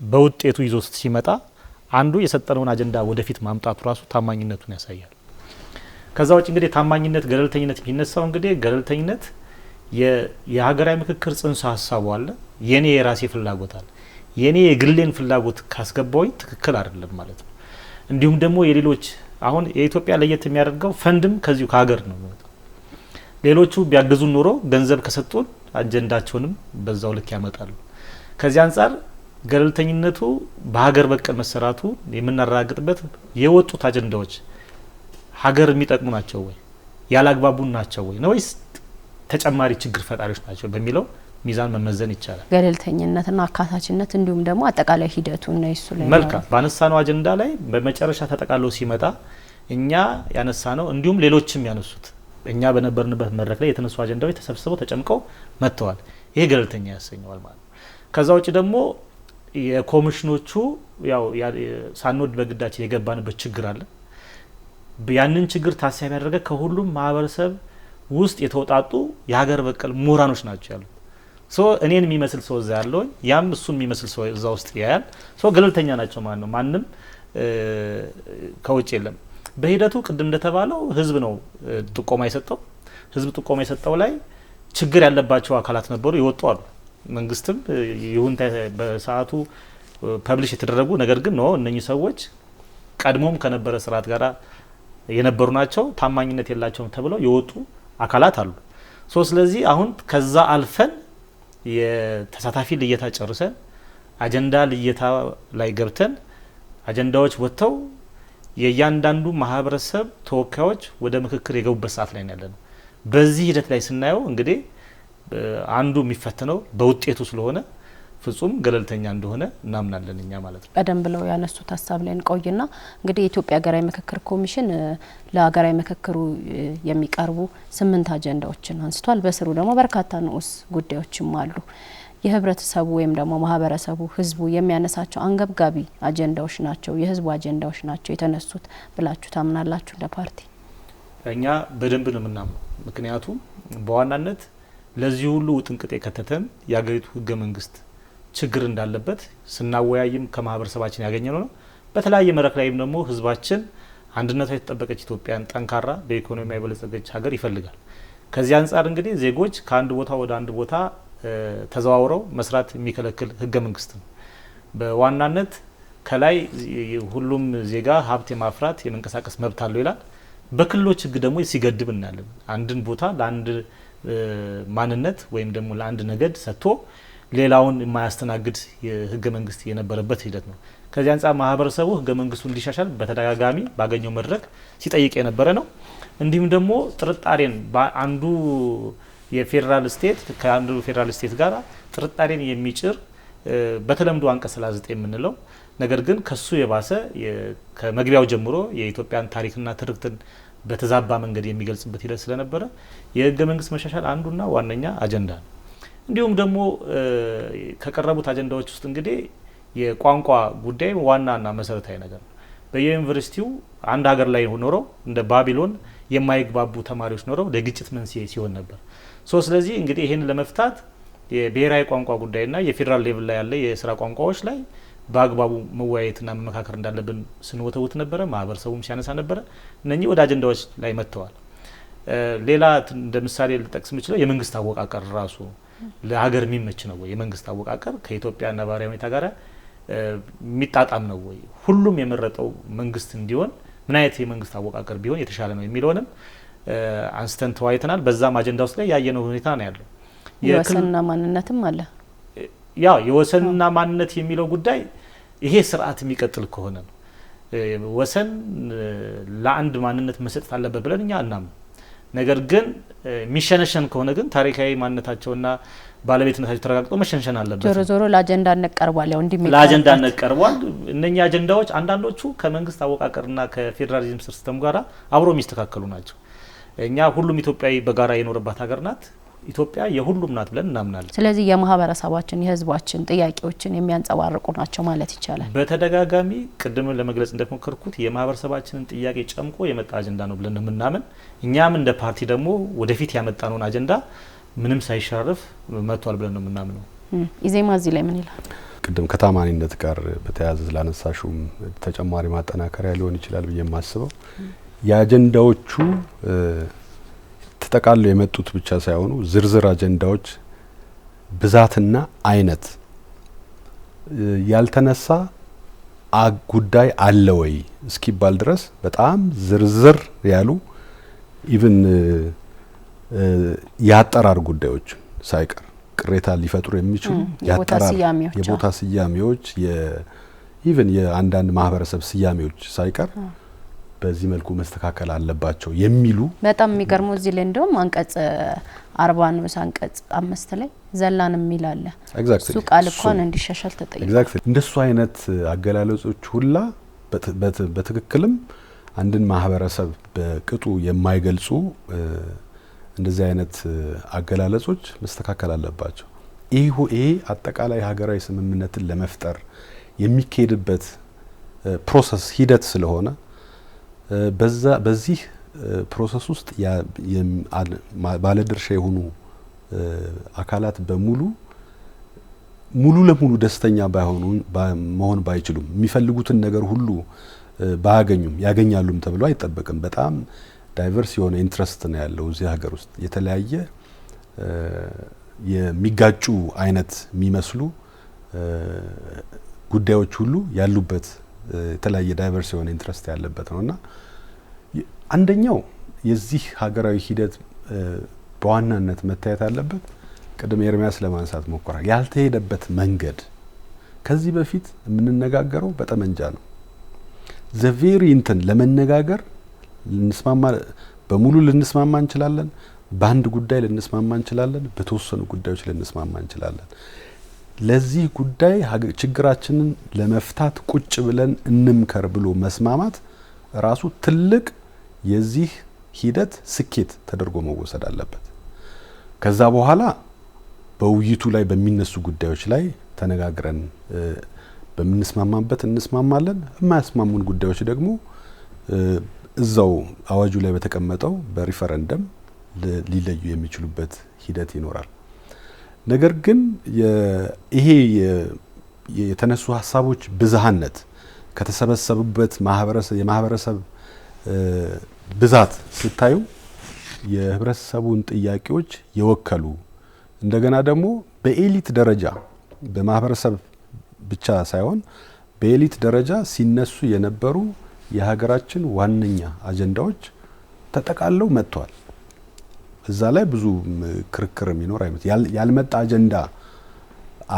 በውጤቱ ይዞ ሲመጣ አንዱ የሰጠነውን አጀንዳ ወደፊት ማምጣቱ ራሱ ታማኝነቱን ያሳያል። ከዛ ውጭ እንግዲህ ታማኝነት ገለልተኝነት ቢነሳው እንግዲህ ገለልተኝነት የሀገራዊ ምክክር ጽንሰ ሀሳቡ አለ፣ የኔ የራሴ ፍላጎት አለ። የኔ የግሌን ፍላጎት ካስገባውኝ ትክክል አይደለም ማለት ነው። እንዲሁም ደግሞ የሌሎች አሁን የኢትዮጵያ ለየት የሚያደርገው ፈንድም ከዚሁ ከሀገር ነው የሚወጣው። ሌሎቹ ቢያግዙን ኖሮ ገንዘብ ከሰጡን አጀንዳቸውንም በዛው ልክ ያመጣሉ። ከዚህ አንጻር ገለልተኝነቱ በሀገር በቀል መሰራቱ የምናረጋግጥበት የወጡት አጀንዳዎች ሀገር የሚጠቅሙ ናቸው ወይ ያላግባቡን ናቸው ወይ ነው ወይስ ተጨማሪ ችግር ፈጣሪዎች ናቸው በሚለው ሚዛን መመዘን ይቻላል። ገለልተኝነትና አካታችነት እንዲሁም ደግሞ አጠቃላይ ሂደቱና እሱ ላይ መልካም ባነሳነው አጀንዳ ላይ በመጨረሻ ተጠቃለው ሲመጣ እኛ ያነሳነው እንዲሁም ሌሎችም ያነሱት እኛ በነበርንበት መድረክ ላይ የተነሱ አጀንዳዎች ተሰብስበው ተጨምቀው መጥተዋል። ይሄ ገለልተኛ ያሰኘዋል ማለት ነው። ከዛ ውጭ ደግሞ የኮሚሽኖቹ ያው ሳንወድ በግዳችን የገባንበት ችግር አለ። ያንን ችግር ታሳቢ ያደረገ ከሁሉም ማህበረሰብ ውስጥ የተወጣጡ የሀገር በቀል ምሁራኖች ናቸው ያሉት። እኔን የሚመስል ሰው እዛ ያለው ያም እሱን የሚመስል ሰው እዛ ውስጥ ያያል። ገለልተኛ ናቸው ማለት ነው። ማንም ከውጭ የለም። በሂደቱ ቅድም እንደተባለው ህዝብ ነው ጥቆማ የሰጠው። ህዝብ ጥቆማ የሰጠው ላይ ችግር ያለባቸው አካላት ነበሩ፣ ይወጡ አሉ። መንግስትም ይሁን በሰዓቱ ፐብሊሽ የተደረጉ ነገር ግን ነው እነኚህ ሰዎች ቀድሞም ከነበረ ስርዓት ጋራ የነበሩ ናቸው፣ ታማኝነት የላቸውም ተብለው የወጡ አካላት አሉ። ስለዚህ አሁን ከዛ አልፈን የተሳታፊ ልየታ ጨርሰን አጀንዳ ልየታ ላይ ገብተን አጀንዳዎች ወጥተው የእያንዳንዱ ማህበረሰብ ተወካዮች ወደ ምክክር የገቡበት ሰዓት ላይ ያለነው። በዚህ ሂደት ላይ ስናየው እንግዲህ አንዱ የሚፈተነው በውጤቱ ስለሆነ ፍጹም ገለልተኛ እንደሆነ እናምናለን እኛ ማለት ነው። ቀደም ብለው ያነሱት ሀሳብ ላይ እንቆይና እንግዲህ የኢትዮጵያ ሀገራዊ ምክክር ኮሚሽን ለሀገራዊ ምክክሩ የሚቀርቡ 8 አጀንዳዎችን አንስቷል። በስሩ ደግሞ በርካታ ንዑስ ጉዳዮችም አሉ። የህብረተሰቡ ወይም ደግሞ ማህበረሰቡ ህዝቡ የሚያነሳቸው አንገብጋቢ አጀንዳዎች ናቸው፣ የህዝቡ አጀንዳዎች ናቸው የተነሱት ብላችሁ ታምናላችሁ? ለፓርቲ እኛ በደንብ ነው የምናምነው። ምክንያቱም በዋናነት ለዚህ ሁሉ ውጥንቅጥ የከተተን የሀገሪቱ ህገ መንግስት ችግር እንዳለበት ስናወያይም ከማህበረሰባችን ያገኘነው ነው። በተለያየ መድረክ ላይም ደግሞ ህዝባችን አንድነቷ የተጠበቀች ኢትዮጵያን ጠንካራ በኢኮኖሚ የበለጸገች ሀገር ይፈልጋል። ከዚህ አንጻር እንግዲህ ዜጎች ከአንድ ቦታ ወደ አንድ ቦታ ተዘዋውረው መስራት የሚከለክል ህገ መንግስት ነው። በዋናነት ከላይ ሁሉም ዜጋ ሀብት የማፍራት የመንቀሳቀስ መብት አለው ይላል። በክልሎች ህግ ደግሞ ሲገድብ እናያለን። አንድን ቦታ ለአንድ ማንነት ወይም ደግሞ ለአንድ ነገድ ሰጥቶ ሌላውን የማያስተናግድ የህገ መንግስት የነበረበት ሂደት ነው። ከዚህ አንጻር ማህበረሰቡ ህገ መንግስቱ እንዲሻሻል በተደጋጋሚ ባገኘው መድረክ ሲጠይቅ የነበረ ነው። እንዲሁም ደግሞ ጥርጣሬን በአንዱ የፌዴራል ስቴት ከአንዱ ፌዴራል ስቴት ጋር ጥርጣሬን የሚጭር በተለምዶ አንቀጽ 39 የምንለው ነገር ግን ከሱ የባሰ ከመግቢያው ጀምሮ የኢትዮጵያን ታሪክና ትርክትን በተዛባ መንገድ የሚገልጽበት ሂደት ስለነበረ የህገ መንግስት መሻሻል አንዱና ዋነኛ አጀንዳ ነው። እንዲሁም ደግሞ ከቀረቡት አጀንዳዎች ውስጥ እንግዲህ የቋንቋ ጉዳይ ዋናና መሰረታዊ ነገር ነው። በየዩኒቨርሲቲው አንድ ሀገር ላይ ሆነው እንደ ባቢሎን የማይግባቡ ተማሪዎች ኖረው ለግጭት መንስኤ ሲሆን ነበር። ስለዚህ እንግዲህ ይሄን ለመፍታት የብሔራዊ ቋንቋ ጉዳይና የፌዴራል ሌቭል ላይ ያለ የስራ ቋንቋዎች ላይ በአግባቡ መወያየትና መመካከር እንዳለብን ስንወተውት ነበረ። ማህበረሰቡም ሲያነሳ ነበረ። እነኚህ ወደ አጀንዳዎች ላይ መጥተዋል። ሌላ እንደ ምሳሌ ልጠቅስ የምችለው የመንግስት አወቃቀር ራሱ ለሀገር የሚመች ነው ወይ? የመንግስት አወቃቀር ከኢትዮጵያ ነባራዊ ሁኔታ ጋር የሚጣጣም ነው ወይ? ሁሉም የመረጠው መንግስት እንዲሆን ምን አይነት የመንግስት አወቃቀር ቢሆን የተሻለ ነው የሚለውንም አንስተን ተወያይተናል። በዛም አጀንዳ ውስጥ ላይ ያየነው ሁኔታ ነው ያለው። የወሰንና ማንነትም አለ። ያው የወሰንና ማንነት የሚለው ጉዳይ ይሄ ስርዓት የሚቀጥል ከሆነ ነው። ወሰን ለአንድ ማንነት መሰጠት አለበት ብለን እኛ እናምን። ነገር ግን የሚሸነሸን ከሆነ ግን ታሪካዊ ማንነታቸውና ባለቤትነታቸው ተረጋግጦ መሸንሸን አለበት። ዞሮ ዞሮ ለአጀንዳ እንቀርባል። ያው እንዲህ ለአጀንዳ እንቀርባል። እነኛ አጀንዳዎች አንዳንዶቹ ከመንግስት አወቃቀርና ከፌዴራሊዝም ሲስተም ጋራ አብሮ የሚስተካከሉ ናቸው። እኛ ሁሉም ኢትዮጵያዊ በጋራ የኖረባት ሀገር ናት። ኢትዮጵያ የሁሉም ናት ብለን እናምናለን። ስለዚህ የማህበረሰባችን የህዝባችን ጥያቄዎችን የሚያንጸባርቁ ናቸው ማለት ይቻላል። በተደጋጋሚ ቅድም ለመግለጽ እንደሞከርኩት የማህበረሰባችንን ጥያቄ ጨምቆ የመጣ አጀንዳ ነው ብለን የምናምን፣ እኛም እንደ ፓርቲ ደግሞ ወደፊት ያመጣነውን አጀንዳ ምንም ሳይሻርፍ መጥቷል ብለን ነው የምናምነው። ኢዜማ እዚህ ላይ ምን ይላል? ቅድም ከታማኒነት ጋር በተያያዘ ላነሳሹም ተጨማሪ ማጠናከሪያ ሊሆን ይችላል ብዬ የማስበው የአጀንዳዎቹ ተጠቃለው የመጡት ብቻ ሳይሆኑ ዝርዝር አጀንዳዎች ብዛትና አይነት ያልተነሳ ጉዳይ አለ ወይ እስኪባል ድረስ በጣም ዝርዝር ያሉ ኢቭን ያጠራር ጉዳዮች ሳይቀር ቅሬታ ሊፈጥሩ የሚችሉ የቦታ ስያሜዎች ኢቭን የአንዳንድ ማህበረሰብ ስያሜዎች ሳይቀር በዚህ መልኩ መስተካከል አለባቸው የሚሉ በጣም የሚገርመው እዚህ ላይ እንደውም አንቀጽ 40 ንዑስ አንቀጽ 5 ላይ ዘላን የሚል አለ። እሱ ቃል እንኳን እንዲሻሻል ተጠይቋል። እንደሱ አይነት አገላለጾች ሁላ በትክክልም አንድን ማህበረሰብ በቅጡ የማይገልጹ እንደዚህ አይነት አገላለጾች መስተካከል አለባቸው። ይሄ አጠቃላይ ሀገራዊ ስምምነትን ለመፍጠር የሚካሄድበት ፕሮሰስ ሂደት ስለሆነ በዚህ ፕሮሰስ ውስጥ ባለድርሻ የሆኑ አካላት በሙሉ ሙሉ ለሙሉ ደስተኛ መሆን ባይችሉም የሚፈልጉትን ነገር ሁሉ ባያገኙም ያገኛሉም ተብሎ አይጠበቅም። በጣም ዳይቨርስ የሆነ ኢንትረስት ነው ያለው እዚህ ሀገር ውስጥ የተለያየ የሚጋጩ አይነት የሚመስሉ ጉዳዮች ሁሉ ያሉበት የተለያየ ዳይቨርስ የሆነ ኢንትረስት ያለበት ነውና አንደኛው የዚህ ሀገራዊ ሂደት በዋናነት መታየት አለበት። ቅድም ኤርሚያስ ለማንሳት ሞክሯል። ያልተሄደበት መንገድ ከዚህ በፊት የምንነጋገረው በጠመንጃ ነው። ዘቬሪ እንትን ለመነጋገር ልንስማማ በሙሉ ልንስማማ እንችላለን። በአንድ ጉዳይ ልንስማማ እንችላለን። በተወሰኑ ጉዳዮች ልንስማማ እንችላለን። ለዚህ ጉዳይ ችግራችንን ለመፍታት ቁጭ ብለን እንምከር ብሎ መስማማት ራሱ ትልቅ የዚህ ሂደት ስኬት ተደርጎ መወሰድ አለበት። ከዛ በኋላ በውይይቱ ላይ በሚነሱ ጉዳዮች ላይ ተነጋግረን በምንስማማበት እንስማማለን። የማያስማሙን ጉዳዮች ደግሞ እዛው አዋጁ ላይ በተቀመጠው በሪፈረንደም ሊለዩ የሚችሉበት ሂደት ይኖራል። ነገር ግን ይሄ የተነሱ ሀሳቦች ብዝሃነት ከተሰበሰቡበት የማህበረሰብ ብዛት ስታዩ የህብረተሰቡን ጥያቄዎች የወከሉ እንደገና ደግሞ በኤሊት ደረጃ በማህበረሰብ ብቻ ሳይሆን በኤሊት ደረጃ ሲነሱ የነበሩ የሀገራችን ዋነኛ አጀንዳዎች ተጠቃለው መጥተዋል። እዛ ላይ ብዙ ክርክር የሚኖር አይነት ያልመጣ አጀንዳ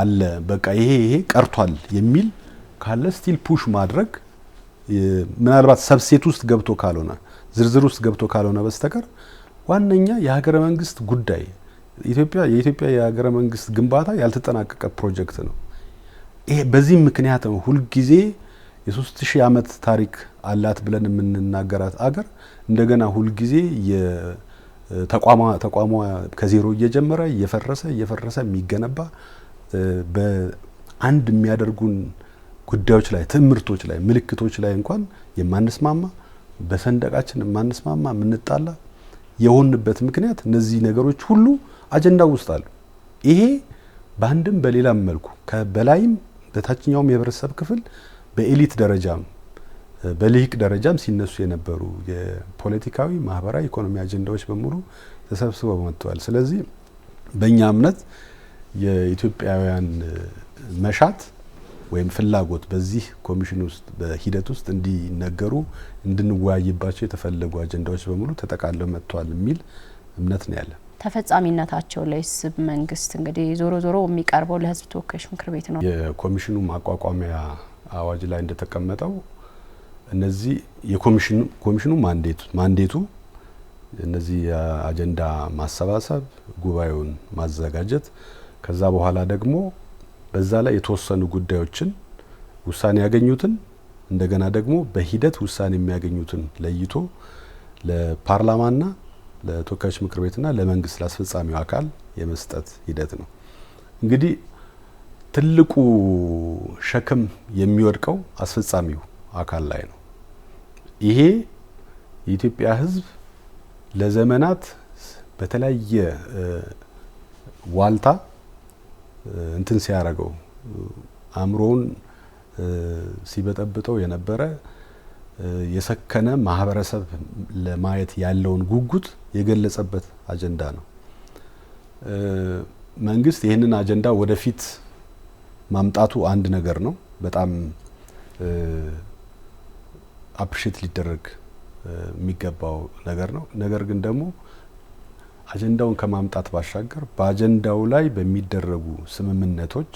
አለ። በቃ ይሄ ቀርቷል የሚል ካለ ስቲል ፑሽ ማድረግ ምናልባት ሰብሴት ውስጥ ገብቶ ካልሆነ ዝርዝር ውስጥ ገብቶ ካልሆነ በስተቀር ዋነኛ የሀገረ መንግስት ጉዳይ የኢትዮጵያ የሀገረ መንግስት ግንባታ ያልተጠናቀቀ ፕሮጀክት ነው። ይሄ በዚህ ምክንያት ነው ሁሉ ጊዜ የ3000 ዓመት ታሪክ አላት ብለን የምንናገራት አገር እንደገና ሁሉ ጊዜ ተቋሟ ከዜሮ እየጀመረ እየፈረሰ የሚገነባ በአንድ የሚያደርጉን ጉዳዮች ላይ ትምህርቶች ላይ ምልክቶች ላይ እንኳን የማንስማማ በሰንደቃችን የማንስማማ የምንጣላ የሆንበት ምክንያት እነዚህ ነገሮች ሁሉ አጀንዳው ውስጥ አሉ። ይሄ በአንድም በሌላም መልኩ ከበላይም በታችኛውም የህብረተሰብ ክፍል በኤሊት ደረጃም በልሂቅ ደረጃም ሲነሱ የነበሩ የፖለቲካዊ፣ ማህበራዊ፣ ኢኮኖሚ አጀንዳዎች በሙሉ ተሰብስበው መጥተዋል። ስለዚህ በእኛ እምነት የኢትዮጵያውያን መሻት ወይም ፍላጎት በዚህ ኮሚሽን ውስጥ በሂደት ውስጥ እንዲነገሩ እንድንወያይባቸው የተፈለጉ አጀንዳዎች በሙሉ ተጠቃለው መጥተዋል የሚል እምነት ነው ያለን። ተፈጻሚነታቸው ላይስ መንግስት እንግዲህ ዞሮ የሚቀርበው ለህዝብ ተወካዮች ምክር ቤት ነው። የኮሚሽኑ ማቋቋሚያ አዋጅ ላይ እንደተቀመጠው እነዚህ የኮሚሽኑ ማንዴቱ እነዚህ የአጀንዳ ማሰባሰብ፣ ጉባኤውን ማዘጋጀት፣ ከዛ በኋላ ደግሞ በዛ ላይ የተወሰኑ ጉዳዮችን ውሳኔ ያገኙትን እንደገና ደግሞ በሂደት ውሳኔ የሚያገኙትን ለይቶ ለፓርላማና ለተወካዮች ምክር ቤትና ለመንግስት ለአስፈጻሚው አካል የመስጠት ሂደት ነው። እንግዲህ ትልቁ ሸክም የሚወድቀው አስፈጻሚው አካል ላይ ነው። ይሄ የኢትዮጵያ ሕዝብ ለዘመናት በተለያየ ዋልታ እንትን ሲያረገው አእምሮውን ሲበጠብጠው የነበረ የሰከነ ማህበረሰብ ለማየት ያለውን ጉጉት የገለጸበት አጀንዳ ነው። መንግስት ይህንን አጀንዳ ወደፊት ማምጣቱ አንድ ነገር ነው፣ በጣም አፕሪሼት ሊደረግ የሚገባው ነገር ነው። ነገር ግን ደግሞ አጀንዳውን ከማምጣት ባሻገር በአጀንዳው ላይ በሚደረጉ ስምምነቶች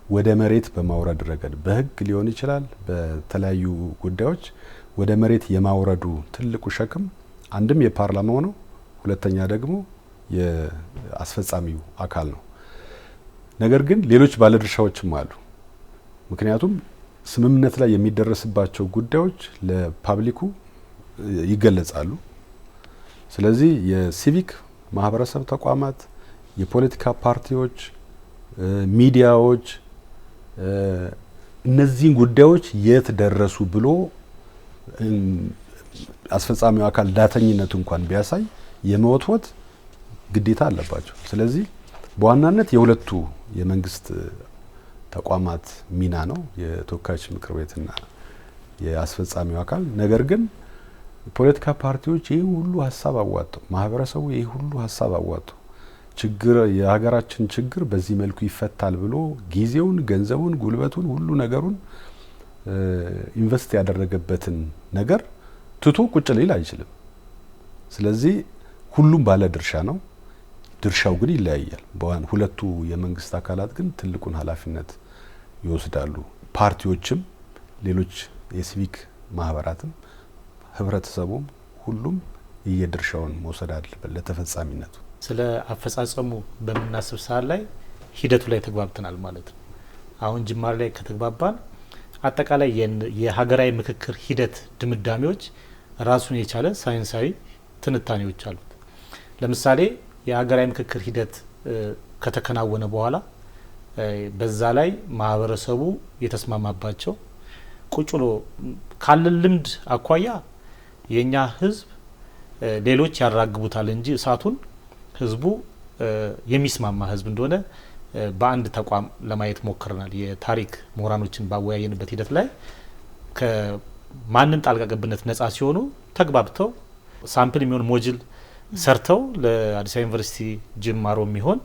ወደ መሬት በማውረድ ረገድ በህግ ሊሆን ይችላል፣ በተለያዩ ጉዳዮች ወደ መሬት የማውረዱ ትልቁ ሸክም አንድም የፓርላማው ነው፣ ሁለተኛ ደግሞ የአስፈጻሚው አካል ነው። ነገር ግን ሌሎች ባለድርሻዎችም አሉ። ምክንያቱም ስምምነት ላይ የሚደረስባቸው ጉዳዮች ለፓብሊኩ ይገለጻሉ። ስለዚህ የሲቪክ ማህበረሰብ ተቋማት፣ የፖለቲካ ፓርቲዎች፣ ሚዲያዎች እነዚህን ጉዳዮች የት ደረሱ ብሎ አስፈጻሚው አካል ዳተኝነት እንኳን ቢያሳይ የመወትወት ግዴታ አለባቸው። ስለዚህ በዋናነት የሁለቱ የመንግስት ተቋማት ሚና ነው፣ የተወካዮች ምክር ቤትና የአስፈጻሚው አካል። ነገር ግን ፖለቲካ ፓርቲዎች ይህ ሁሉ ሀሳብ አዋጡ፣ ማህበረሰቡ ይህ ሁሉ ሀሳብ አዋጡ፣ የሀገራችን ችግር በዚህ መልኩ ይፈታል ብሎ ጊዜውን፣ ገንዘቡን፣ ጉልበቱን ሁሉ ነገሩን ኢንቨስት ያደረገበትን ነገር ትቶ ቁጭ ሊል አይችልም። ስለዚህ ሁሉም ባለ ድርሻ ነው። ድርሻው ግን ይለያያል። ሁለቱ የመንግስት አካላት ግን ትልቁን ኃላፊነት ይወስዳሉ። ፓርቲዎችም፣ ሌሎች የሲቪክ ማህበራትም፣ ህብረተሰቡም ሁሉም የድርሻውን መውሰድ አለበት ለተፈጻሚነቱ። ስለ አፈጻጸሙ በምናስብ ሰዓት ላይ ሂደቱ ላይ ተግባብተናል ማለት ነው። አሁን ጅማሬ ላይ ከተግባባን አጠቃላይ የሀገራዊ ምክክር ሂደት ድምዳሜዎች ራሱን የቻለ ሳይንሳዊ ትንታኔዎች አሉት። ለምሳሌ የሀገራዊ ምክክር ሂደት ከተከናወነ በኋላ በዛ ላይ ማህበረሰቡ የተስማማባቸው ቁጭ ብሎ ካለን ልምድ አኳያ የኛ ህዝብ ሌሎች ያራግቡታል እንጂ እሳቱን ህዝቡ የሚስማማ ህዝብ እንደሆነ በአንድ ተቋም ለማየት ሞክረናል። የታሪክ ምሁራኖችን ባወያየንበት ሂደት ላይ ከማንም ጣልቃ ገብነት ነጻ ሲሆኑ ተግባብተው ሳምፕል የሚሆን ሞጁል ሰርተው ለአዲስ አበባ ዩኒቨርሲቲ ጅማሮ የሚሆን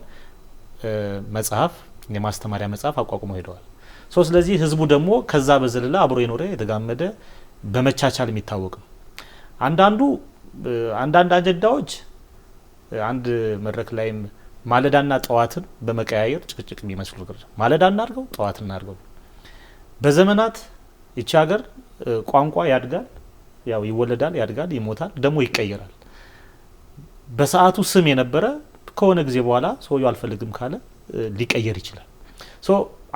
መጽሐፍ የማስተማሪያ መጽሐፍ አቋቁመው ሄደዋል። ስለዚህ ህዝቡ ደግሞ ከዛ በዘለለ አብሮ የኖረ የተጋመደ በመቻቻል የሚታወቅ ነው። አንዳንድ አጀንዳዎች አንድ መድረክ ላይም ማለዳና ጠዋትን በመቀያየር ጭቅጭቅ የሚመስሉ ነገር ማለዳ እናርገው ጠዋት እናርገው። በዘመናት እቺ ሀገር ቋንቋ ያድጋል፣ ያው ይወለዳል፣ ያድጋል፣ ይሞታል፣ ደግሞ ይቀየራል። በሰዓቱ ስም የነበረ ከሆነ ጊዜ በኋላ ሰውየው አልፈልግም ካለ ሊቀየር ይችላል።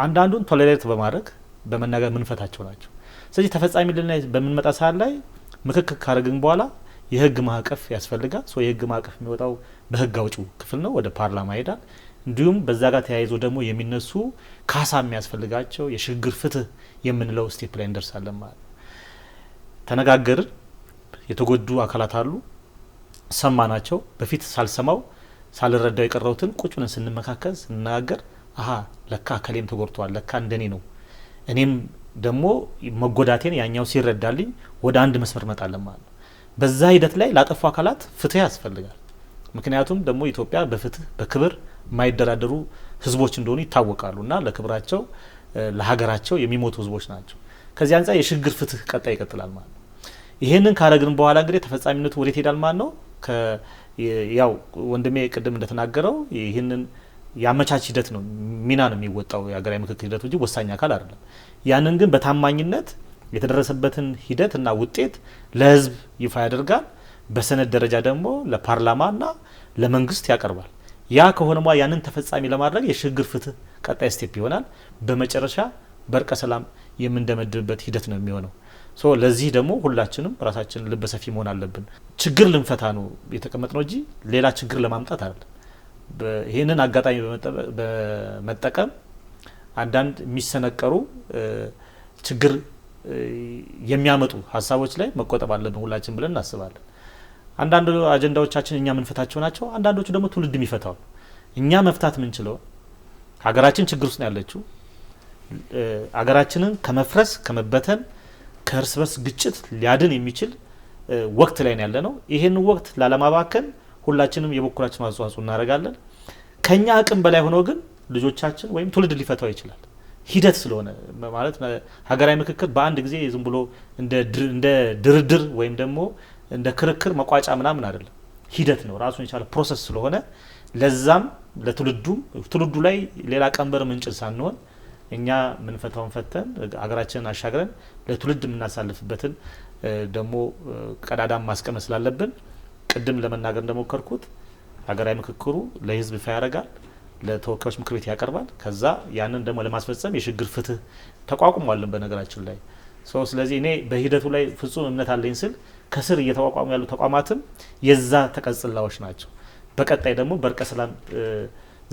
አንዳንዱን ቶለሬት በማድረግ በመናገር ምንፈታቸው ናቸው። ስለዚህ ተፈጻሚ ልና በምንመጣ ሰዓት ላይ ምክክር ካረግን በኋላ የህግ ማዕቀፍ ያስፈልጋል። የህግ ማዕቀፍ የሚወጣው በህግ አውጪው ክፍል ነው፣ ወደ ፓርላማ ይሄዳል። እንዲሁም በዛ ጋር ተያይዞ ደግሞ የሚነሱ ካሳ የሚያስፈልጋቸው የሽግግር ፍትህ የምንለው ስቴፕ ላይ እንደርሳለን ማለት ነው። ተነጋገርን፣ የተጎዱ አካላት አሉ፣ ሰማናቸው። በፊት ሳልሰማው ሳልረዳው የቀረውትን ቁጭ ብለን ስንመካከል ስንነጋገር አሃ ለካ ከሌም ተጎድቷል፣ ለካ እንደኔ ነው፣ እኔም ደግሞ መጎዳቴን ያኛው ሲረዳልኝ ወደ አንድ መስመር መጣለን ማለት ነው። በዛ ሂደት ላይ ላጠፉ አካላት ፍትህ ያስፈልጋል። ምክንያቱም ደግሞ ኢትዮጵያ በፍትህ በክብር የማይደራደሩ ህዝቦች እንደሆኑ ይታወቃሉና ለክብራቸው ለሀገራቸው የሚሞቱ ህዝቦች ናቸው። ከዚህ አንጻር የሽግግር ፍትህ ቀጣይ ይቀጥላል ማለት ነው። ይሄንን ካረግን በኋላ እንግዲህ ተፈጻሚነቱ ወዴት ይሄዳል ማለት ነው። ያው ወንድሜ ቅድም እንደተናገረው ይህንን ያመቻች ሂደት ነው ሚና ነው የሚወጣው የሀገራዊ ምክክር ሂደቱ እንጂ ወሳኝ አካል አይደለም። ያንን ግን በታማኝነት የተደረሰበትን ሂደትና ውጤት ለህዝብ ይፋ ያደርጋል። በሰነድ ደረጃ ደግሞ ለፓርላማና ለመንግስት ያቀርባል። ያ ከሆነማ ያንን ተፈጻሚ ለማድረግ የሽግግር ፍትህ ቀጣይ ስቴፕ ይሆናል። በመጨረሻ በእርቀ ሰላም የምንደመድብበት ሂደት ነው የሚሆነው። ለዚህ ደግሞ ሁላችንም ራሳችንን ልበሰፊ መሆን አለብን። ችግር ልንፈታ ነው የተቀመጥነው እንጂ ሌላ ችግር ለማምጣት አይደለም። ይህንን አጋጣሚ በመጠቀም አንዳንድ የሚሰነቀሩ ችግር የሚያመጡ ሀሳቦች ላይ መቆጠብ አለብን ሁላችን ብለን እናስባለን። አንዳንድ አጀንዳዎቻችን እኛ ምንፈታቸው ናቸው፣ አንዳንዶቹ ደግሞ ትውልድ የሚፈታው። እኛ መፍታት ምንችለው ሀገራችን ችግር ውስጥ ነው ያለችው። ሀገራችንን ከመፍረስ ከመበተን ከእርስ በርስ ግጭት ሊያድን የሚችል ወቅት ላይ ነው ያለነው። ይሄን ወቅት ላለማባከን ሁላችንም የበኩላችን አስተዋጽኦ እናደርጋለን። ከኛ አቅም በላይ ሆኖ ግን ልጆቻችን ወይም ትውልድ ሊፈታው ይችላል። ሂደት ስለሆነ ማለት ሀገራዊ ምክክር በአንድ ጊዜ ዝም ብሎ እንደ ድርድር ወይም ደግሞ እንደ ክርክር መቋጫ ምናምን አይደለም። ሂደት ነው፣ ራሱን የቻለ ፕሮሰስ ስለሆነ ለዛም ትውልዱ ላይ ሌላ ቀንበር ምንጭል ሳንሆን እኛ ምንፈታውን ፈተን ሀገራችንን አሻግረን ለትውልድ የምናሳልፍበትን ደግሞ ቀዳዳም ማስቀመጥ ስላለብን ቅድም ለመናገር እንደሞከርኩት ሀገራዊ ምክክሩ ለህዝብ ይፋ ያደርጋል፣ ለተወካዮች ምክር ቤት ያቀርባል። ከዛ ያንን ደግሞ ለማስፈጸም የሽግግር ፍትህ ተቋቁሟልን በነገራችን ላይ። ስለዚህ እኔ በሂደቱ ላይ ፍጹም እምነት አለኝ ስል ከስር እየተቋቋሙ ያሉ ተቋማትም የዛ ተቀጽላዎች ናቸው። በቀጣይ ደግሞ በእርቀ ሰላም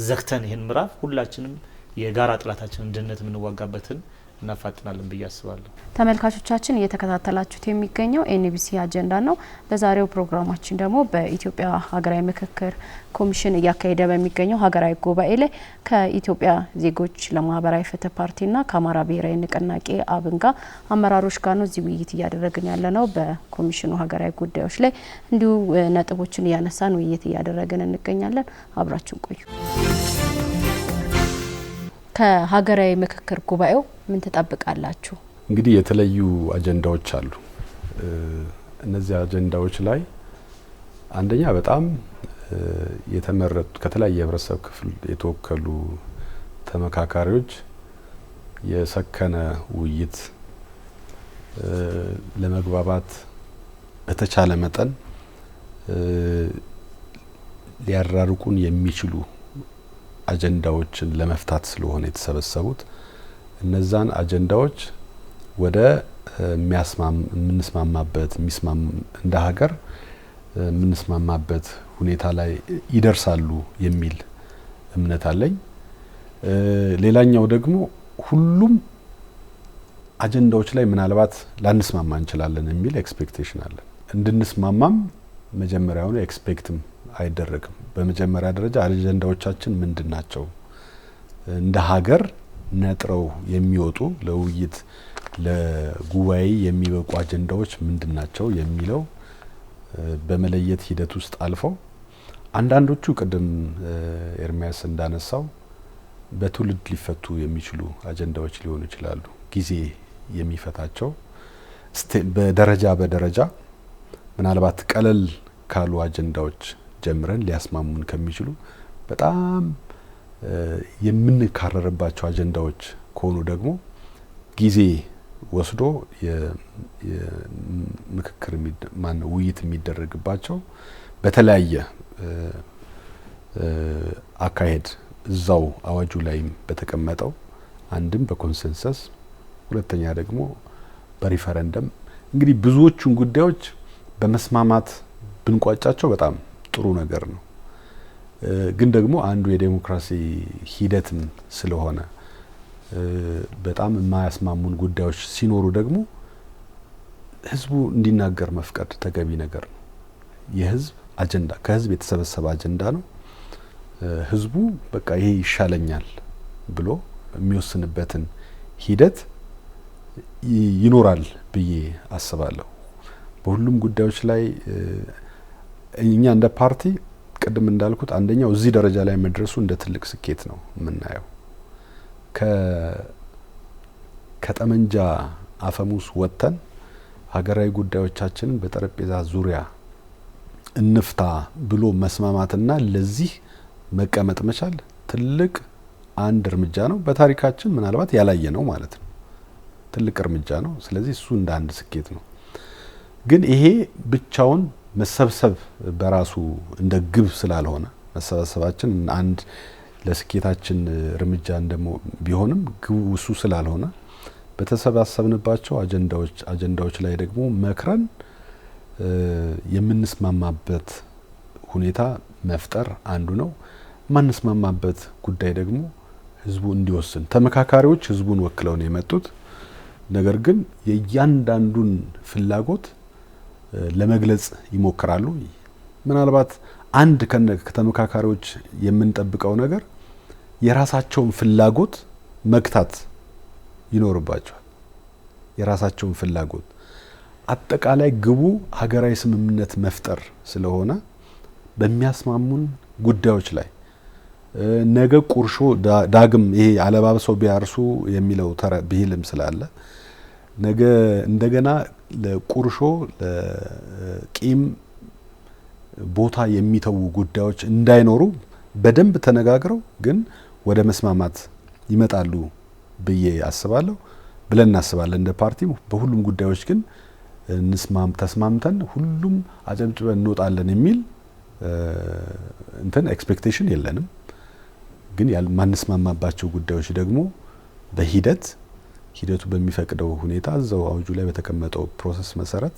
ዘግተን ይህን ምዕራፍ ሁላችንም የጋራ ጥላታችንን ድህነት የምንዋጋበትን እናፋጥናለን ብዬ አስባለሁ። ተመልካቾቻችን እየተከታተላችሁት የሚገኘው ኤንቢሲ አጀንዳ ነው። በዛሬው ፕሮግራማችን ደግሞ በኢትዮጵያ ሀገራዊ ምክክር ኮሚሽን እያካሄደ በሚገኘው ሀገራዊ ጉባኤ ላይ ከኢትዮጵያ ዜጎች ለማህበራዊ ፍትህ ፓርቲና ከአማራ ብሔራዊ ንቅናቄ አብን ጋር አመራሮች ጋር ነው እዚህ ውይይት እያደረግን ያለ ነው። በኮሚሽኑ ሀገራዊ ጉዳዮች ላይ እንዲሁ ነጥቦችን እያነሳን ውይይት እያደረግን እንገኛለን። አብራችን ቆዩ። ከሀገራዊ ምክክር ጉባኤው ምን ትጠብቃላችሁ? እንግዲህ የተለዩ አጀንዳዎች አሉ። እነዚህ አጀንዳዎች ላይ አንደኛ በጣም የተመረጡ ከተለያየ የህብረተሰብ ክፍል የተወከሉ ተመካካሪዎች የሰከነ ውይይት ለመግባባት በተቻለ መጠን ሊያራርቁን የሚችሉ አጀንዳዎችን ለመፍታት ስለሆነ የተሰበሰቡት እነዛን አጀንዳዎች ወደ የምንስማማበት እንደ ሀገር የምንስማማበት ሁኔታ ላይ ይደርሳሉ የሚል እምነት አለኝ። ሌላኛው ደግሞ ሁሉም አጀንዳዎች ላይ ምናልባት ላንስማማ እንችላለን የሚል ኤክስፔክቴሽን አለ። እንድንስማማም መጀመሪያውኑ ኤክስፔክትም አይደረግም። በመጀመሪያ ደረጃ አጀንዳዎቻችን ምንድናቸው? እንደ ሀገር ነጥረው የሚወጡ ለውይይት ለጉባኤ የሚበቁ አጀንዳዎች ምንድናቸው የሚለው በመለየት ሂደት ውስጥ አልፈው አንዳንዶቹ ቅድም ኤርሚያስ እንዳነሳው በትውልድ ሊፈቱ የሚችሉ አጀንዳዎች ሊሆኑ ይችላሉ። ጊዜ የሚፈታቸው በደረጃ ምናልባት ቀለል ካሉ አጀንዳዎች ጀምረን ሊያስማሙን ከሚችሉ በጣም የምንካረርባቸው አጀንዳዎች ከሆኑ ደግሞ ጊዜ ወስዶ የምክክር ውይይት የሚደረግባቸው በተለያየ አካሄድ እዛው አዋጁ ላይም በተቀመጠው አንድም በኮንሰንሰስ ሁለተኛ ደግሞ በሪፈረንደም እንግዲህ ብዙዎቹን ጉዳዮች በመስማማት ብንቋጫቸው በጣም ጥሩ ነገር ነው። ግን ደግሞ አንዱ የዴሞክራሲ ሂደትም ስለሆነ በጣም የማያስማሙን ጉዳዮች ሲኖሩ ደግሞ ህዝቡ እንዲናገር መፍቀድ ተገቢ ነገር ነው። የህዝብ አጀንዳ ከህዝብ የተሰበሰበ አጀንዳ ነው። ህዝቡ በቃ ይሄ ይሻለኛል ብሎ የሚወስንበትን ሂደት ይኖራል ብዬ አስባለሁ። በሁሉም ጉዳዮች ላይ እኛ እንደ ፓርቲ ቅድም እንዳልኩት አንደኛው እዚህ ደረጃ ላይ መድረሱ እንደ ትልቅ ስኬት ነው የምናየው። ከጠመንጃ አፈሙስ ወጥተን ሀገራዊ ጉዳዮቻችንን በጠረጴዛ ዙሪያ እንፍታ ብሎ መስማማትና ለዚህ መቀመጥ መቻል ትልቅ አንድ እርምጃ ነው። በታሪካችን ምናልባት ያላየ ነው ማለት ነው። ትልቅ እርምጃ ነው። ስለዚህ እሱ እንደ አንድ ስኬት ነው። ግን ይሄ ብቻውን መሰብሰብ በራሱ እንደ ግብ ስላልሆነ መሰባሰባችን አንድ ለስኬታችን እርምጃ እንደሞ ቢሆንም ግቡ እሱ ስላልሆነ በተሰባሰብንባቸው አጀንዳዎች ላይ ደግሞ መክረን የምንስማማበት ሁኔታ መፍጠር አንዱ ነው። ማንስማማበት ጉዳይ ደግሞ ህዝቡ እንዲወስን ተመካካሪዎች ህዝቡን ወክለው ነው የመጡት። ነገር ግን የእያንዳንዱን ፍላጎት ለመግለጽ ይሞክራሉ። ምናልባት አንድ ከተመካካሪዎች የምንጠብቀው ነገር የራሳቸውን ፍላጎት መግታት ይኖርባቸዋል። የራሳቸውን ፍላጎት አጠቃላይ ግቡ ሀገራዊ ስምምነት መፍጠር ስለሆነ በሚያስማሙን ጉዳዮች ላይ ነገ ቁርሾ ዳግም ይሄ አለባብሰው ቢያርሱ የሚለው ብሂልም ስላለ ነገ እንደገና ለቁርሾ ለቂም ቦታ የሚተው ጉዳዮች እንዳይኖሩ በደንብ ተነጋግረው ግን ወደ መስማማት ይመጣሉ ብዬ አስባለሁ ብለን እናስባለን። እንደ ፓርቲ በሁሉም ጉዳዮች ግን ተስማምተን ሁሉም አጨብጭበን እንወጣለን የሚል ኤክስፔክቴሽን የለንም። ግን ማንስማማባቸው ጉዳዮች ደግሞ ሂደቱ በሚፈቅደው ሁኔታ እዛው አውጁ ላይ በተቀመጠው ፕሮሰስ መሰረት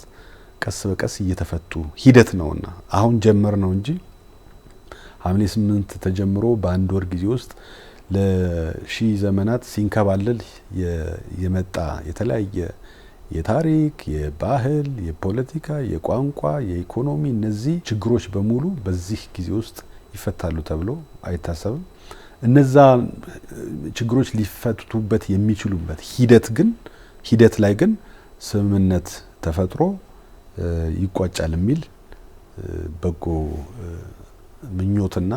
ቀስ በቀስ እየተፈቱ ሂደት ነውና አሁን ጀመር ነው እንጂ ሐምሌ 8 ተጀምሮ በአንድ ወር ጊዜ ውስጥ ለሺህ ዘመናት ሲንከባለል የመጣ የተለያየ የታሪክ፣ የባህል፣ የፖለቲካ፣ የቋንቋ፣ የኢኮኖሚ እነዚህ ችግሮች በሙሉ በዚህ ጊዜ ውስጥ ይፈታሉ ተብሎ አይታሰብም። እነዛ ችግሮች ሊፈቱበት የሚችሉበት ሂደት ላይ ግን ስምምነት ተፈጥሮ ይቋጫል የሚል በጎ ምኞትና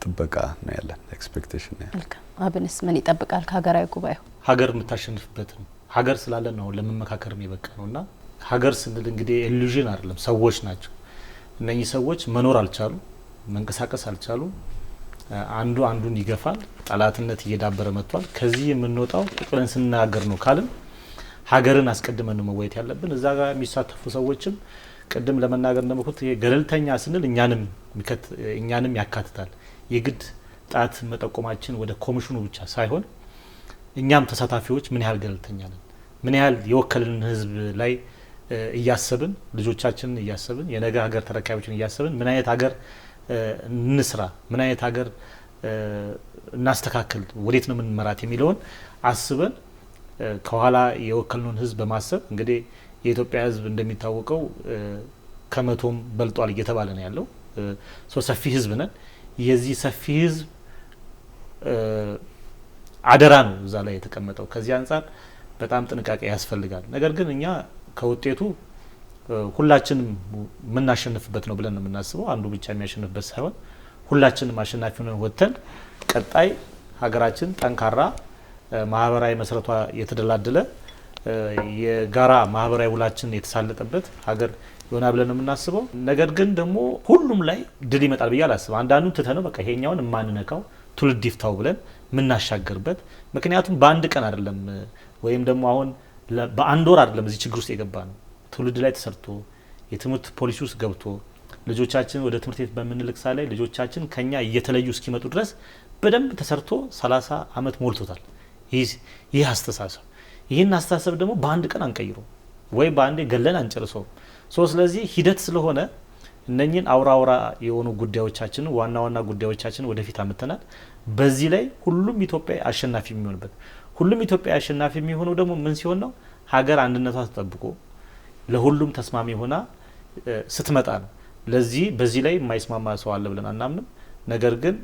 ጥበቃ ነው ያለን፣ ኤክስፔክቴሽን ነው ያለን። አብንስ ምን ይጠብቃል ከሀገራዊ ጉባኤው? ሀገር የምታሸንፍበትን ሀገር ስላለን ነው ለመመካከር የሚበቃ ነውና ሀገር ስንል እንግዲህ ኢሉዥን አይደለም፣ ሰዎች ናቸው። እነኚህ ሰዎች መኖር አልቻሉ፣ መንቀሳቀስ አልቻሉ። አንዱ አንዱን ይገፋል። ጠላትነት እየዳበረ መጥቷል። ከዚህ የምንወጣው ቁጥረን ስናገር ነው ካልን ሀገርን አስቀድመን ነው መወያየት ያለብን። እዛ ጋር የሚሳተፉ ሰዎችም ቅድም ለመናገር እንደምኩት ገለልተኛ ስንል እኛንም ያካትታል። የግድ ጣት መጠቆማችን ወደ ኮሚሽኑ ብቻ ሳይሆን እኛም ተሳታፊዎች ምን ያህል ገለልተኛ ነን፣ ምን ያህል የወከልን ህዝብ ላይ እያሰብን ልጆቻችንን እያሰብን የነገ ሀገር ተረካቢዎችን እያሰብን ምን አይነት ሀገር እንስራ፣ ምን አይነት ሀገር እናስተካክል፣ ወዴት ነው የምንመራት የሚለውን አስበን ከኋላ የወከልነውን ህዝብ በማሰብ እንግዲህ የኢትዮጵያ ህዝብ እንደሚታወቀው ከመቶም በልጧል እየተባለ ነው ያለው። ሰፊ ህዝብ ነን። የዚህ ሰፊ ህዝብ አደራ ነው እዛ ላይ የተቀመጠው። ከዚህ አንጻር በጣም ጥንቃቄ ያስፈልጋል። ነገር ግን እኛ ከውጤቱ ሁላችንም የምናሸንፍበት ነው ብለን ነው የምናስበው። አንዱ ብቻ የሚያሸንፍበት ሳይሆን ሁላችንም አሸናፊ ሆነን ወጥተን ቀጣይ ሀገራችን ጠንካራ ማህበራዊ መሰረቷ የተደላደለ የጋራ ማህበራዊ ውላችን የተሳለጠበት ሀገር ይሆናል ብለን ነው የምናስበው። ነገር ግን ደግሞ ሁሉም ላይ ድል ይመጣል ብዬ አላስብም። አንዳንዱን ትተነው በቃ ይሄኛውን የማንነካው ትውልድ ይፍታው ብለን የምናሻገርበት፣ ምክንያቱም በአንድ ቀን አይደለም ወይም ደግሞ አሁን በአንድ ወር አይደለም እዚህ ችግር ውስጥ የገባ ነው። ትውልድ ላይ ተሰርቶ የትምህርት ፖሊሲ ውስጥ ገብቶ ልጆቻችን ወደ ትምህርት ቤት በምንልክ ሳ ላይ ልጆቻችን ከኛ እየተለዩ እስኪመጡ ድረስ በደንብ ተሰርቶ 30 አመት ሞልቶታል። ይህ አስተሳሰብ ይህን አስተሳሰብ ደግሞ በአንድ ቀን አንቀይሮ ወይ ባንዴ ገለን አንጨርሰው ስለዚህ ሂደት ስለሆነ እነኚህን አውራ የሆኑ ጉዳዮቻችን ዋና ጉዳዮቻችን ወደፊት አመተናል በዚህ ላይ ሁሉም ኢትዮጵያ አሸናፊ የሚሆንበት ሁሉም ኢትዮጵያ አሸናፊ የሚሆነው ደግሞ ምን ሲሆን ነው ሀገር አንድነቷ ተጠብቆ ለሁሉም ተስማሚ ሆና ስትመጣ ነው ለዚህ በዚህ ላይ የማይስማማ ሰው አለ ብለን አናምንም ነገር ግን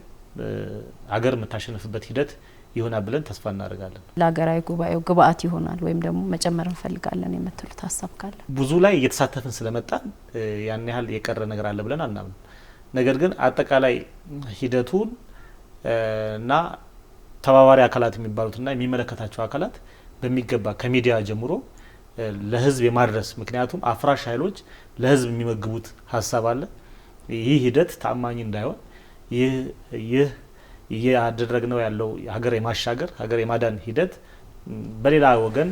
ሀገር የምታሸንፍበት ሂደት ይሆናል ብለን ተስፋ እናደርጋለን ለሀገራዊ ጉባኤው ግብአት ይሆናል ወይም ደግሞ መጨመር እንፈልጋለን የምትሉት ሀሳብ ካለ ብዙ ላይ እየተሳተፍን ስለመጣን ያን ያህል የቀረ ነገር አለ ብለን አናምንም ነገር ግን አጠቃላይ ሂደቱን እና ተባባሪ አካላት የሚባሉትና የሚመለከታቸው አካላት በሚገባ ከሚዲያ ጀምሮ ለህዝብ የማድረስ ምክንያቱም አፍራሽ ኃይሎች ለህዝብ የሚመግቡት ሀሳብ አለ ይህ ሂደት ታማኝ እንዳይሆን ይህ ያደረግነው ያለው ሀገር የማሻገር ሀገር የማዳን ሂደት በሌላ ወገን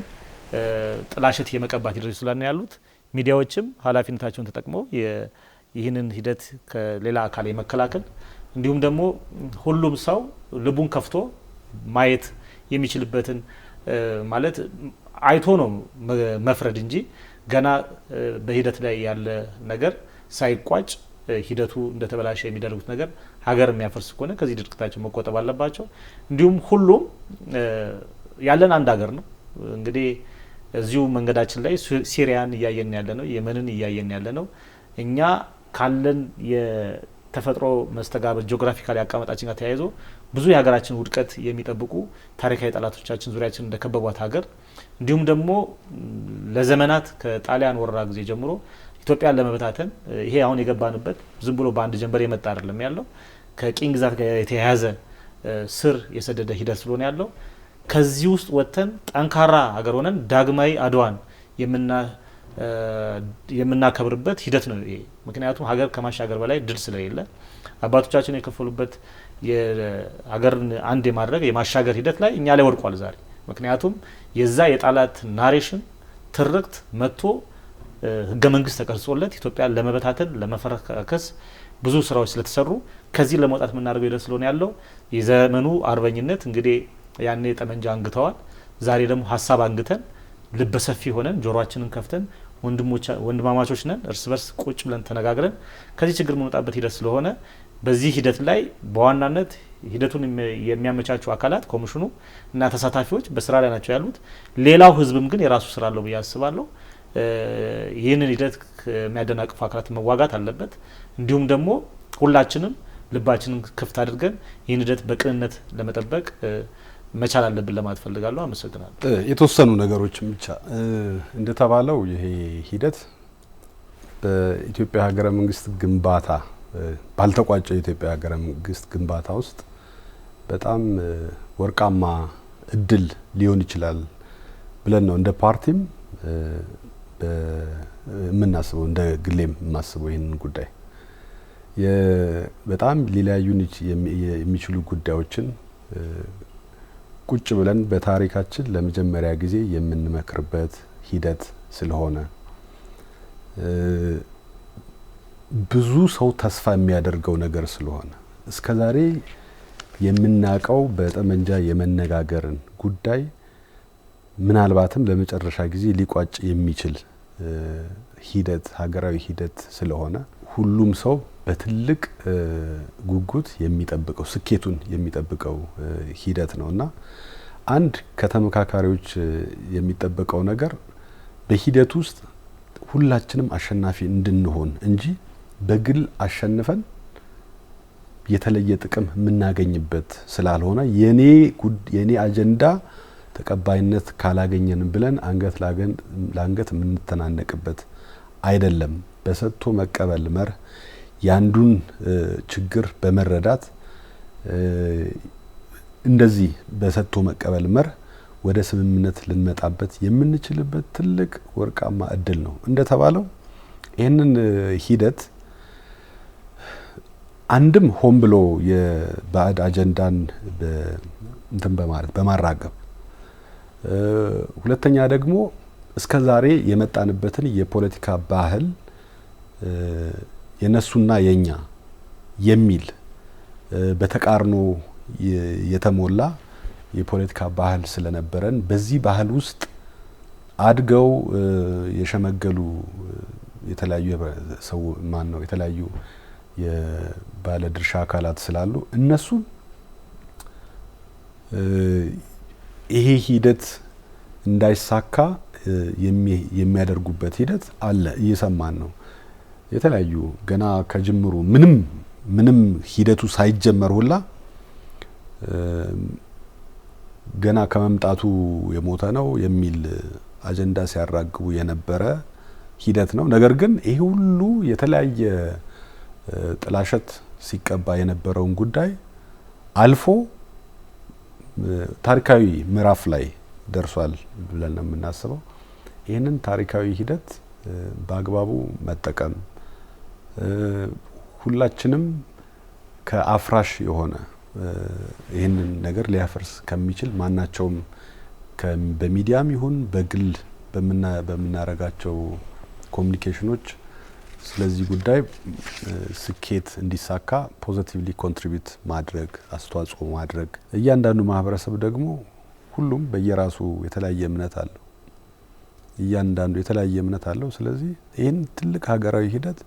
ጥላሸት የመቀባት ሂደት ስለሆነ ያሉት ሚዲያዎችም ኃላፊነታቸውን ተጠቅመው ይህንን ሂደት ከሌላ አካል የመከላከል እንዲሁም ደግሞ ሁሉም ሰው ልቡን ከፍቶ ማየት የሚችልበትን ማለት አይቶ ነው መፍረድ እንጂ ገና በሂደት ላይ ያለ ነገር ሳይቋጭ ሂደቱ እንደተበላሸ የሚደረጉት ነገር ሀገር የሚያፈርስ ከሆነ ከዚህ ድርጊታቸው መቆጠብ አለባቸው እንዲሁም ሁሉም ያለን አንድ ሀገር ነው እንግዲህ እዚሁ መንገዳችን ላይ ሲሪያን እያየን ያለ ነው የመንን እያየን ያለ ነው እኛ ካለን የተፈጥሮ መስተጋብር ጂኦግራፊካሊ አቀማመጣችን ጋር ተያይዞ ብዙ የሀገራችን ውድቀት የሚጠብቁ ታሪካዊ ጠላቶቻችን ዙሪያችን እንደከበቧት ሀገር እንዲሁም ደግሞ ለዘመናት ከጣሊያን ወረራ ጊዜ ጀምሮ ኢትዮጵያን ለመበታተን ይሄ አሁን የገባንበት ዝም ብሎ በአንድ ጀንበር የመጣ አይደለም ያለው ከቅኝ ግዛት ጋር የተያያዘ ስር የሰደደ ሂደት ስለሆነ ያለው ከዚህ ውስጥ ወጥተን ጠንካራ ሀገር ሆነን ዳግማዊ አድዋን የምናከብርበት ሂደት ነው ይሄ ምክንያቱም ሀገር ከማሻገር በላይ ድል ስለሌለ አባቶቻችን የከፈሉበት የሀገርን አንድ የማድረግ የማሻገር ሂደት ላይ እኛ ላይ ወድቋል ዛሬ ምክንያቱም የዛ የጣላት ናሬሽን ትርክት መጥቶ ህገ መንግስት ተቀርጾለት ኢትዮጵያን ለመበታተን ለመፈረካከስ ብዙ ስራዎች ስለተሰሩ ከዚህ ለመውጣት የምናደርገው ሂደት ስለሆነ ያለው የዘመኑ አርበኝነት እንግዲህ ያኔ ጠመንጃ አንግተዋል ዛሬ ደግሞ ሀሳብ አንግተን ልበሰፊ ሆነን ጆሮአችንን ከፍተን ወንድማማቾች ነን እርስ በርስ ቁጭ ብለን ተነጋግረን ከዚህ ችግር የምንወጣበት ሂደት ስለሆነ በዚህ ሂደት ላይ በዋናነት ሂደቱን የሚያመቻቹ አካላት ኮሚሽኑ እና ተሳታፊዎች በስራ ላይ ናቸው ያሉት ሌላው ህዝብም ግን የራሱ ስራ አለው ብዬ አስባለሁ ይህንን ሂደት የሚያደናቅፉ አካላት መዋጋት አለበት እንዲሁም ደግሞ ሁላችንም ልባችንን ክፍት አድርገን ይህን ሂደት በቅንነት ለመጠበቅ መቻል አለብን ለማለት ፈልጋለሁ አመሰግናለሁ የተወሰኑ ነገሮችን ብቻ እንደተባለው ይሄ ሂደት በኢትዮጵያ ሀገረ መንግስት ግንባታ ባልተቋጨ የኢትዮጵያ ሀገረ መንግስት ግንባታ ውስጥ በጣም ወርቃማ እድል ሊሆን ይችላል ብለን ነው እንደ ፓርቲም የምናስበው እንደ ግሌም የማስበው ይህንን ጉዳይ በጣም ሊለያዩን የሚችሉ ጉዳዮችን ቁጭ ብለን በታሪካችን ለመጀመሪያ ጊዜ የምንመክርበት ሂደት ስለሆነ ብዙ ሰው ተስፋ የሚያደርገው ነገር ስለሆነ እስከዛሬ የምናቀው በጠመንጃ የመነጋገርን ጉዳይ ምናልባትም ለመጨረሻ ጊዜ ሊቋጭ የሚችል ሂደት ሀገራዊ ሂደት ስለሆነ ሁሉም ሰው በትልቅ ጉጉት የሚጠብቀው ስኬቱን የሚጠብቀው ሂደት ነውና አንድ ከተመካካሪዎች የሚጠበቀው ነገር በሂደት ውስጥ ሁላችንም አሸናፊ እንድንሆን እንጂ በግል አሸንፈን የተለየ ጥቅም የምናገኝበት ስላልሆነ የኔ አጀንዳ ተቀባይነት ካላገኘን ብለን አንገት ለአንገት የምንተናነቅበት አይደለም በሰጥቶ መቀበል መርህ ያንዱን ችግር በመረዳት እንደዚህ በሰጥቶ መቀበል መርህ ወደ ስምምነት ልንመጣበት የምንችልበት ትልቅ ወርቃማ እድል ነው እንደተባለው ይሄንን ሂደት አንድም ሆን ብሎ የባዕድ አጀንዳን እንትን በማለት በማራገብ ሁለተኛ ደግሞ እስከዛሬ የመጣንበትን የፖለቲካ ባህል የነሱና የኛ የሚል በተቃርኖ የተሞላ የፖለቲካ ባህል ስለነበረን በዚህ ባህል ውስጥ አድገው የሸመገሉ የተለያዩ ሰው ማን ነው የተለያዩ የባለ ድርሻ አካላት ስላሉ እነሱ ይሄ ሂደት እንዳይሳካ የሚያደርጉበት ሂደት አለ እየሰማን ነው። የተለያዩ ገና ከጅምሩ ምንም ሂደቱ ሳይጀመር ሁላ ገና ከመምጣቱ የሞተ ነው የሚል አጀንዳ ሲያራግቡ የነበረ ሂደት ነው። ነገር ግን ይሄ ሁሉ የተለያየ ጥላሸት ሲቀባ የነበረውን ጉዳይ አልፎ ታሪካዊ ምዕራፍ ላይ ደርሷል ብለን ነው የምናስበው። ይህንን ታሪካዊ ሂደት በአግባቡ መጠቀም ሁላችንም ከአፍራሽ የሆነ ይህንን ነገር ሊያፈርስ ከሚችል ማናቸውም በሚዲያም ይሁን በግል በምናረጋቸው ኮሙኒኬሽኖች ስለዚህ ጉዳይ ስኬት እንዲሳካ ፖዚቲቭሊ ኮንትሪቢዩት ማድረግ አስተዋጽኦ ማድረግ እያንዳንዱ ማህበረሰብ ደግሞ ሁሉም በየራሱ የተለያየ እምነት አለው። እያንዳንዱ የተለያየ እምነት አለው። ስለዚህ ይህን ትልቅ ሀገራዊ ሂደት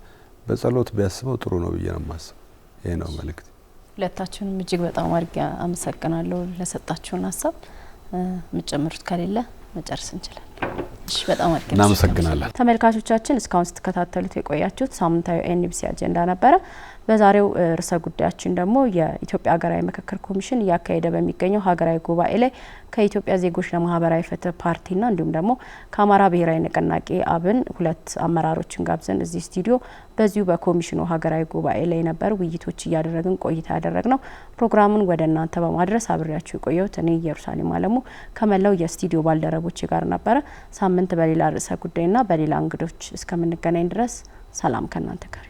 በጸሎት ቢያስበው ጥሩ ነው ብዬ ነው የማስበው። ይሄ ነው መልእክት። ሁለታችሁንም እጅግ በጣም አድርጌ አመሰግናለሁ ለሰጣችሁን ሀሳብ። መጨመሩት ከሌለ መጨረስ እንችላለን። እሺ በጣም አድርገን እናመሰግናለን። ተመልካቾቻችን እስካሁን ስትከታተሉት የቆያችሁት ሳምንታዊ ኤንቢሲ አጀንዳ ነበረ። በዛሬው ርዕሰ ጉዳያችን ደግሞ የኢትዮጵያ ሀገራዊ ምክክር ኮሚሽን እያካሄደ በሚገኘው ሀገራዊ ጉባኤ ላይ ከኢትዮጵያ ዜጎች ለማህበራዊ ፍትህ ፓርቲና እንዲሁም ደግሞ ከአማራ ብሔራዊ ንቅናቄ አብን ሁለት አመራሮችን ጋብዘን እዚህ ስቱዲዮ በዚሁ በኮሚሽኑ ሀገራዊ ጉባኤ ላይ ነበር ውይይቶች እያደረግን ቆይታ ያደረግነው። ፕሮግራሙን ወደ እናንተ በማድረስ አብሬያችሁ የቆየሁት እኔ ኢየሩሳሌም አለሙ ከመላው የስቱዲዮ ባልደረቦች ጋር ነበረ። ሳምንት በሌላ ርዕሰ ጉዳይና በሌላ እንግዶች እስከምንገናኝ ድረስ ሰላም ከእናንተ ጋር